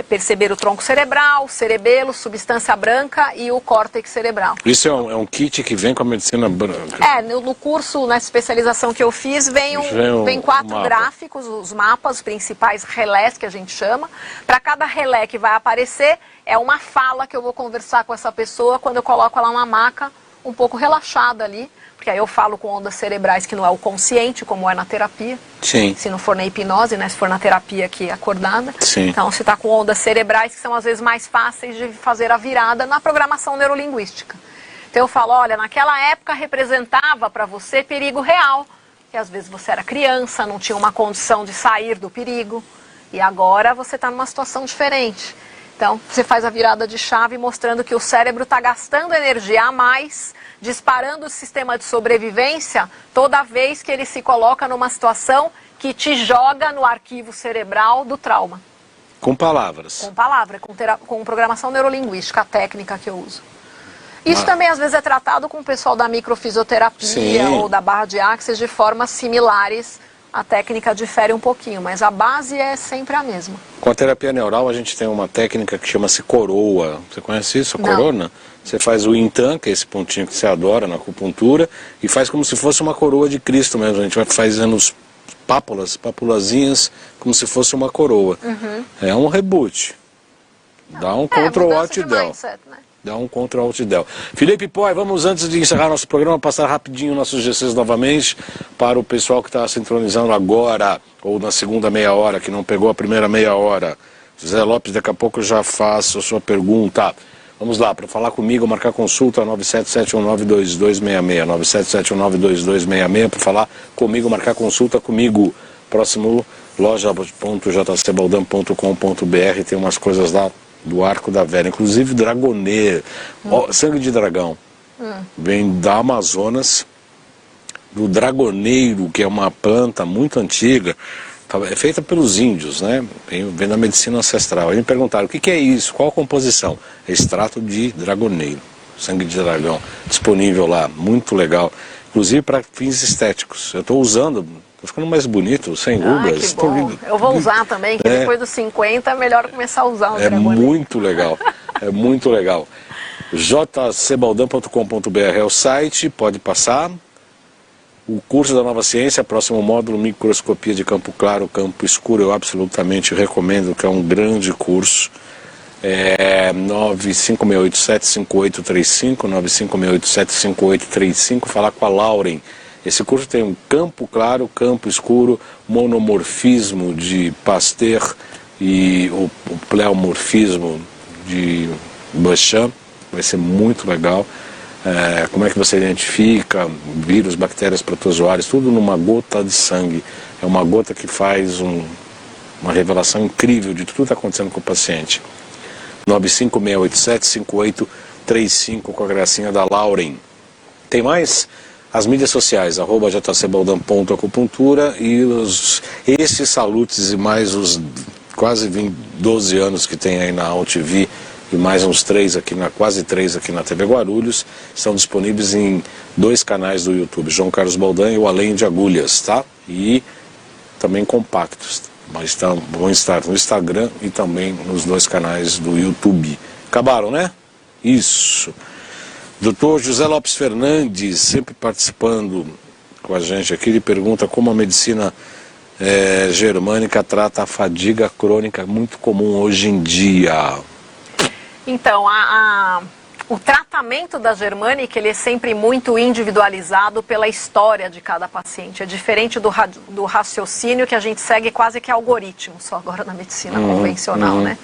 perceber o tronco cerebral, o cerebelo, substância branca e o córtex cerebral. Isso é um kit que vem com a medicina branca? No curso, na especialização que eu fiz, vem 4 gráficos, os mapas, os principais relés que a gente chama. Para cada relé que vai aparecer, é uma fala que eu vou conversar com essa pessoa quando eu coloco ela numa maca um pouco relaxada ali. Porque aí eu falo com ondas cerebrais que não é o consciente, como é na terapia. Sim. Se não for na hipnose, né? Se for na terapia aqui acordada. Sim. Então, se está com ondas cerebrais, que são às vezes mais fáceis de fazer a virada na programação neurolinguística. Então eu falo, olha, naquela época representava para você perigo real. Que às vezes você era criança, não tinha uma condição de sair do perigo. E agora você está numa situação diferente. Então, você faz a virada de chave mostrando que o cérebro está gastando energia a mais, disparando o sistema de sobrevivência toda vez que ele se coloca numa situação que te joga no arquivo cerebral do trauma. Com palavras. Com palavra, com programação neurolinguística, a técnica que eu uso. Isso também às vezes é tratado com o pessoal da microfisioterapia Sim. ou da barra de axis de formas similares. A técnica difere um pouquinho, mas a base é sempre a mesma. Com a terapia neural a gente tem uma técnica que chama-se coroa. Você conhece isso, a corona? Você faz o intan, que é esse pontinho que você adora na acupuntura, e faz como se fosse uma coroa de Cristo mesmo. A gente vai fazendo os papulazinhas como se fosse uma coroa. É um reboot. Dá um Ctrl Alt Del. Mindset, né? Dá um Ctrl Alt Del. Felipe Poi, vamos antes de encerrar nosso programa, passar rapidinho nossos GCs novamente para o pessoal que está sintonizando agora, ou na segunda meia hora, que não pegou a primeira meia hora. José Lopes, daqui a pouco eu já faço a sua pergunta. Vamos lá, para falar comigo, marcar consulta 977192266, 977192266, para falar comigo, marcar consulta comigo. Próximo, loja.jcbaldan.com.br, tem umas coisas lá do Arco da Velha, inclusive dragoneiro, sangue de dragão, vem da Amazonas, do dragoneiro, que é uma planta muito antiga, é feita pelos índios, né? Vem da medicina ancestral. Aí me perguntaram, o que é isso? Qual a composição? É extrato de dragoneiro, sangue de dragão, disponível lá, muito legal, inclusive para fins estéticos. Eu estou usando. Tô ficando mais bonito, sem rugas. Que bom. Eu vou usar também, que depois dos 50 é melhor começar a usar o dragoneiro. Muito legal, é muito legal. jcbaldan.com.br é o site, pode passar. O curso da Nova Ciência, próximo módulo, microscopia de campo claro, campo escuro, eu absolutamente recomendo, que é um grande curso. 956875835, 956875835, falar com a Lauren. Esse curso tem um campo claro, campo escuro, monomorfismo de Pasteur e o pleomorfismo de Beauchamp. Vai ser muito legal. Como é que você identifica vírus, bactérias, protozoários, tudo numa gota de sangue. É uma gota que faz uma revelação incrível de tudo que está acontecendo com o paciente. 956875835, com a gracinha da Lauren. Tem mais? As mídias sociais, @jcbaldan.acupuntura, e esses salutes e mais os quase 12 anos que tem aí na AltV e mais uns 3 aqui quase 3 aqui na TV Guarulhos, estão disponíveis em 2 canais do YouTube, João Carlos Baldan e o Além de Agulhas, tá? E também compactos, mas vão estar no Instagram e também nos 2 canais do YouTube. Acabaram, né? Isso. Dr. José Lopes Fernandes, sempre participando com a gente aqui, ele pergunta como a medicina germânica trata a fadiga crônica, muito comum hoje em dia. Então, o tratamento da germânica, ele é sempre muito individualizado pela história de cada paciente. É diferente do raciocínio que a gente segue quase que algoritmo, só agora na medicina convencional, né?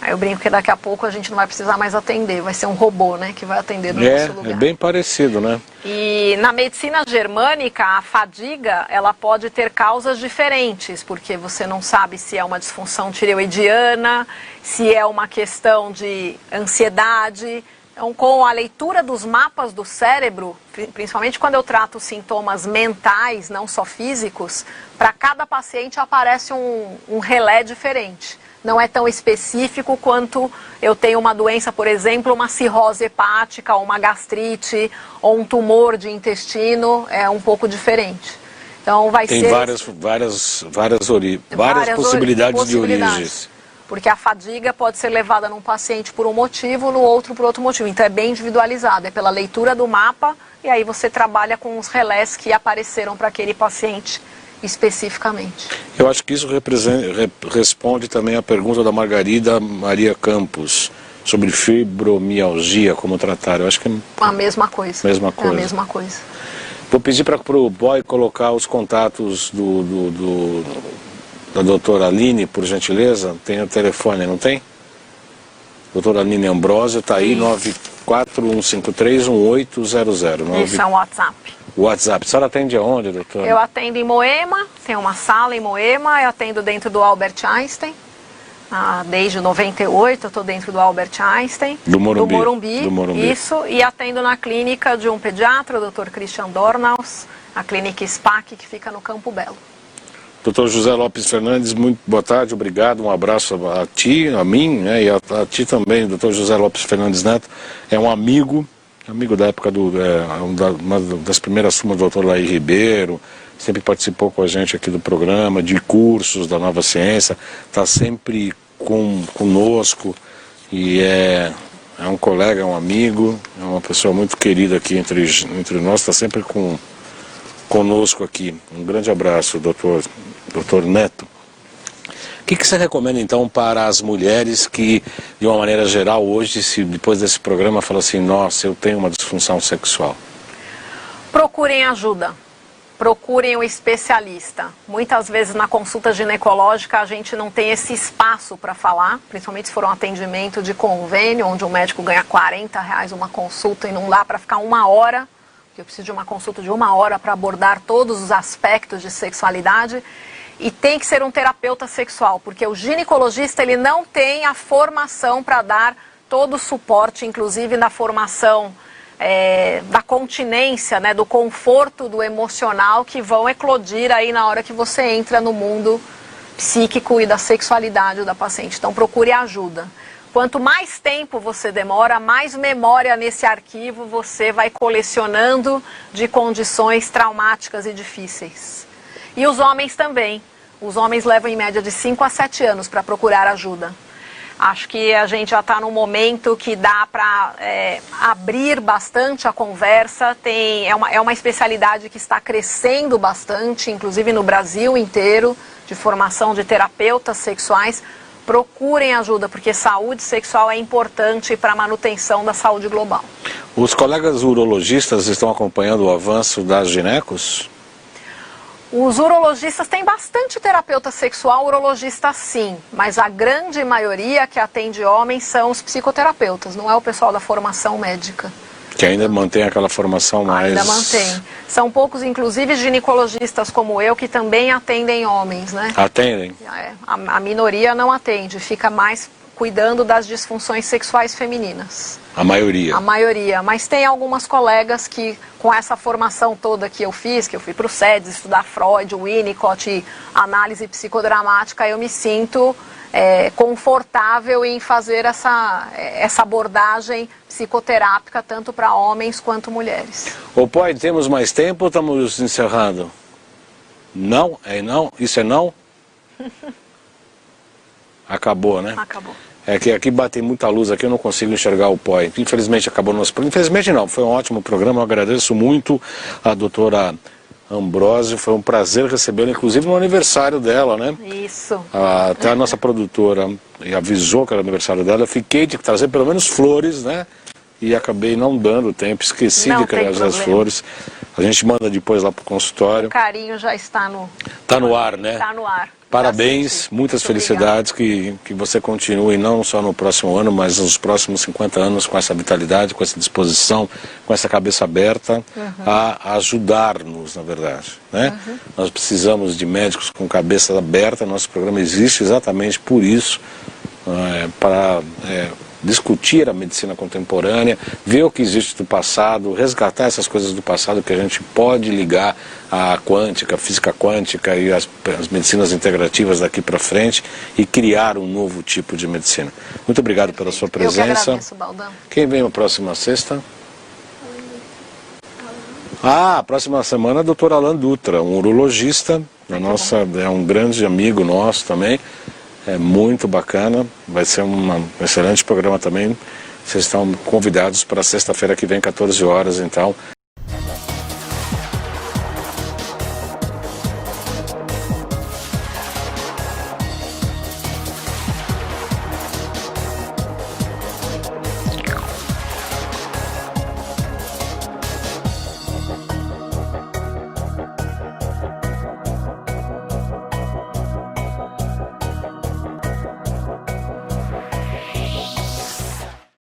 Aí eu brinco que daqui a pouco a gente não vai precisar mais atender, vai ser um robô, né, que vai atender no nosso lugar. É bem parecido, né? E na medicina germânica, a fadiga, ela pode ter causas diferentes, porque você não sabe se é uma disfunção tireoidiana, se é uma questão de ansiedade. Então, com a leitura dos mapas do cérebro, principalmente quando eu trato sintomas mentais, não só físicos, para cada paciente aparece um relé diferente. Não é tão específico quanto eu tenho uma doença, por exemplo, uma cirrose hepática, ou uma gastrite, ou um tumor de intestino, é um pouco diferente. Então, vai Tem ser... várias possibilidades de origens. Porque a fadiga pode ser levada num paciente por um motivo, no outro por outro motivo. Então é bem individualizado, é pela leitura do mapa e aí você trabalha com os relés que apareceram para aquele paciente especificamente. Eu acho que isso responde também à pergunta da Margarida Maria Campos sobre fibromialgia, como tratar. Eu acho que é a mesma coisa. Mesma coisa. É a mesma coisa. Vou pedir para o boy colocar os contatos da doutora Aline, por gentileza. Tem o telefone, não tem? Doutora Aline Ambrosio, está aí, 941531800. Isso é um WhatsApp. WhatsApp. A senhora atende aonde, doutora? Eu atendo em Moema, tem uma sala em Moema, eu atendo dentro do Albert Einstein. Desde 98 eu estou dentro do Albert Einstein. Do Morumbi. Isso, e atendo na clínica de um pediatra, o Dr. Christian Dornaus, a clínica SPAC, que fica no Campo Belo. Doutor José Lopes Fernandes, muito boa tarde, obrigado, um abraço a ti, a mim, né, e a ti também. Doutor José Lopes Fernandes Neto é um amigo da época uma das primeiras turmas do doutor Laí Ribeiro, sempre participou com a gente aqui do programa, de cursos da Nova Ciência, está sempre conosco e é um colega, é um amigo, é uma pessoa muito querida aqui entre nós, está sempre conosco aqui. Um grande abraço, doutor Neto. O que você recomenda então para as mulheres que, de uma maneira geral, hoje, depois desse programa, falam assim, nossa, eu tenho uma disfunção sexual? Procurem ajuda. Procurem um especialista. Muitas vezes na consulta ginecológica a gente não tem esse espaço para falar, principalmente se for um atendimento de convênio, onde o médico ganha R$40 uma consulta e não dá para ficar 1 hora, porque eu preciso de uma consulta de 1 hora para abordar todos os aspectos de sexualidade. E tem que ser um terapeuta sexual, porque o ginecologista ele não tem a formação para dar todo o suporte, inclusive na formação da continência, né, do conforto, do emocional, que vão eclodir aí na hora que você entra no mundo psíquico e da sexualidade da paciente. Então procure ajuda. Quanto mais tempo você demora, mais memória nesse arquivo você vai colecionando de condições traumáticas e difíceis. E os homens também. Os homens levam em média de 5 a 7 anos para procurar ajuda. Acho que a gente já está num momento que dá para abrir bastante a conversa. É uma especialidade que está crescendo bastante, inclusive no Brasil inteiro, de formação de terapeutas sexuais. Procurem ajuda, porque saúde sexual é importante para a manutenção da saúde global. Os colegas urologistas estão acompanhando o avanço das ginecos? Os urologistas têm bastante terapeuta sexual, urologista sim, mas a grande maioria que atende homens são os psicoterapeutas, não é o pessoal da formação médica. Que ainda mantém aquela formação mais... Ainda mantém. São poucos, inclusive, ginecologistas como eu, que também atendem homens, né? Atendem? A minoria não atende, fica mais cuidando das disfunções sexuais femininas. A maioria? A maioria, mas tem algumas colegas que, com essa formação toda que eu fui para o SEDES, estudar Freud, Winnicott e análise psicodramática, eu me sinto confortável em fazer essa abordagem psicoterápica tanto para homens quanto mulheres. Ô pai, temos mais tempo ou estamos encerrando? Não? É não? Isso é não? Acabou, né? Acabou. É que aqui bate muita luz, aqui eu não consigo enxergar o pó. Infelizmente acabou o nosso programa. Infelizmente não, foi um ótimo programa. Eu agradeço muito a doutora Ambrosio. Foi um prazer recebê-la, inclusive no aniversário dela, né? Isso. Até a nossa produtora avisou que era o aniversário dela. Eu fiquei de trazer pelo menos flores, né? E acabei não dando tempo, esqueci de trazer as flores. A gente manda depois lá pro consultório. O carinho já está no... Tá no ar, né? Está no ar. Parabéns, muitas felicidades, que você continue não só no próximo ano, mas nos próximos 50 anos com essa vitalidade, com essa disposição, com essa cabeça aberta a ajudar-nos, na verdade. Né? Nós precisamos de médicos com cabeça aberta, nosso programa existe exatamente por isso, para discutir a medicina contemporânea, ver o que existe do passado, resgatar essas coisas do passado que a gente pode ligar à quântica, física quântica e as medicinas integrativas daqui para frente e criar um novo tipo de medicina. Muito obrigado pela sua presença. Eu que agradeço, Baldão. Quem vem na próxima sexta? A próxima semana, doutor Alan Dutra, um urologista, é um grande amigo nosso também. É muito bacana, vai ser um excelente programa também. Vocês estão convidados para sexta-feira que vem, 14 horas, então.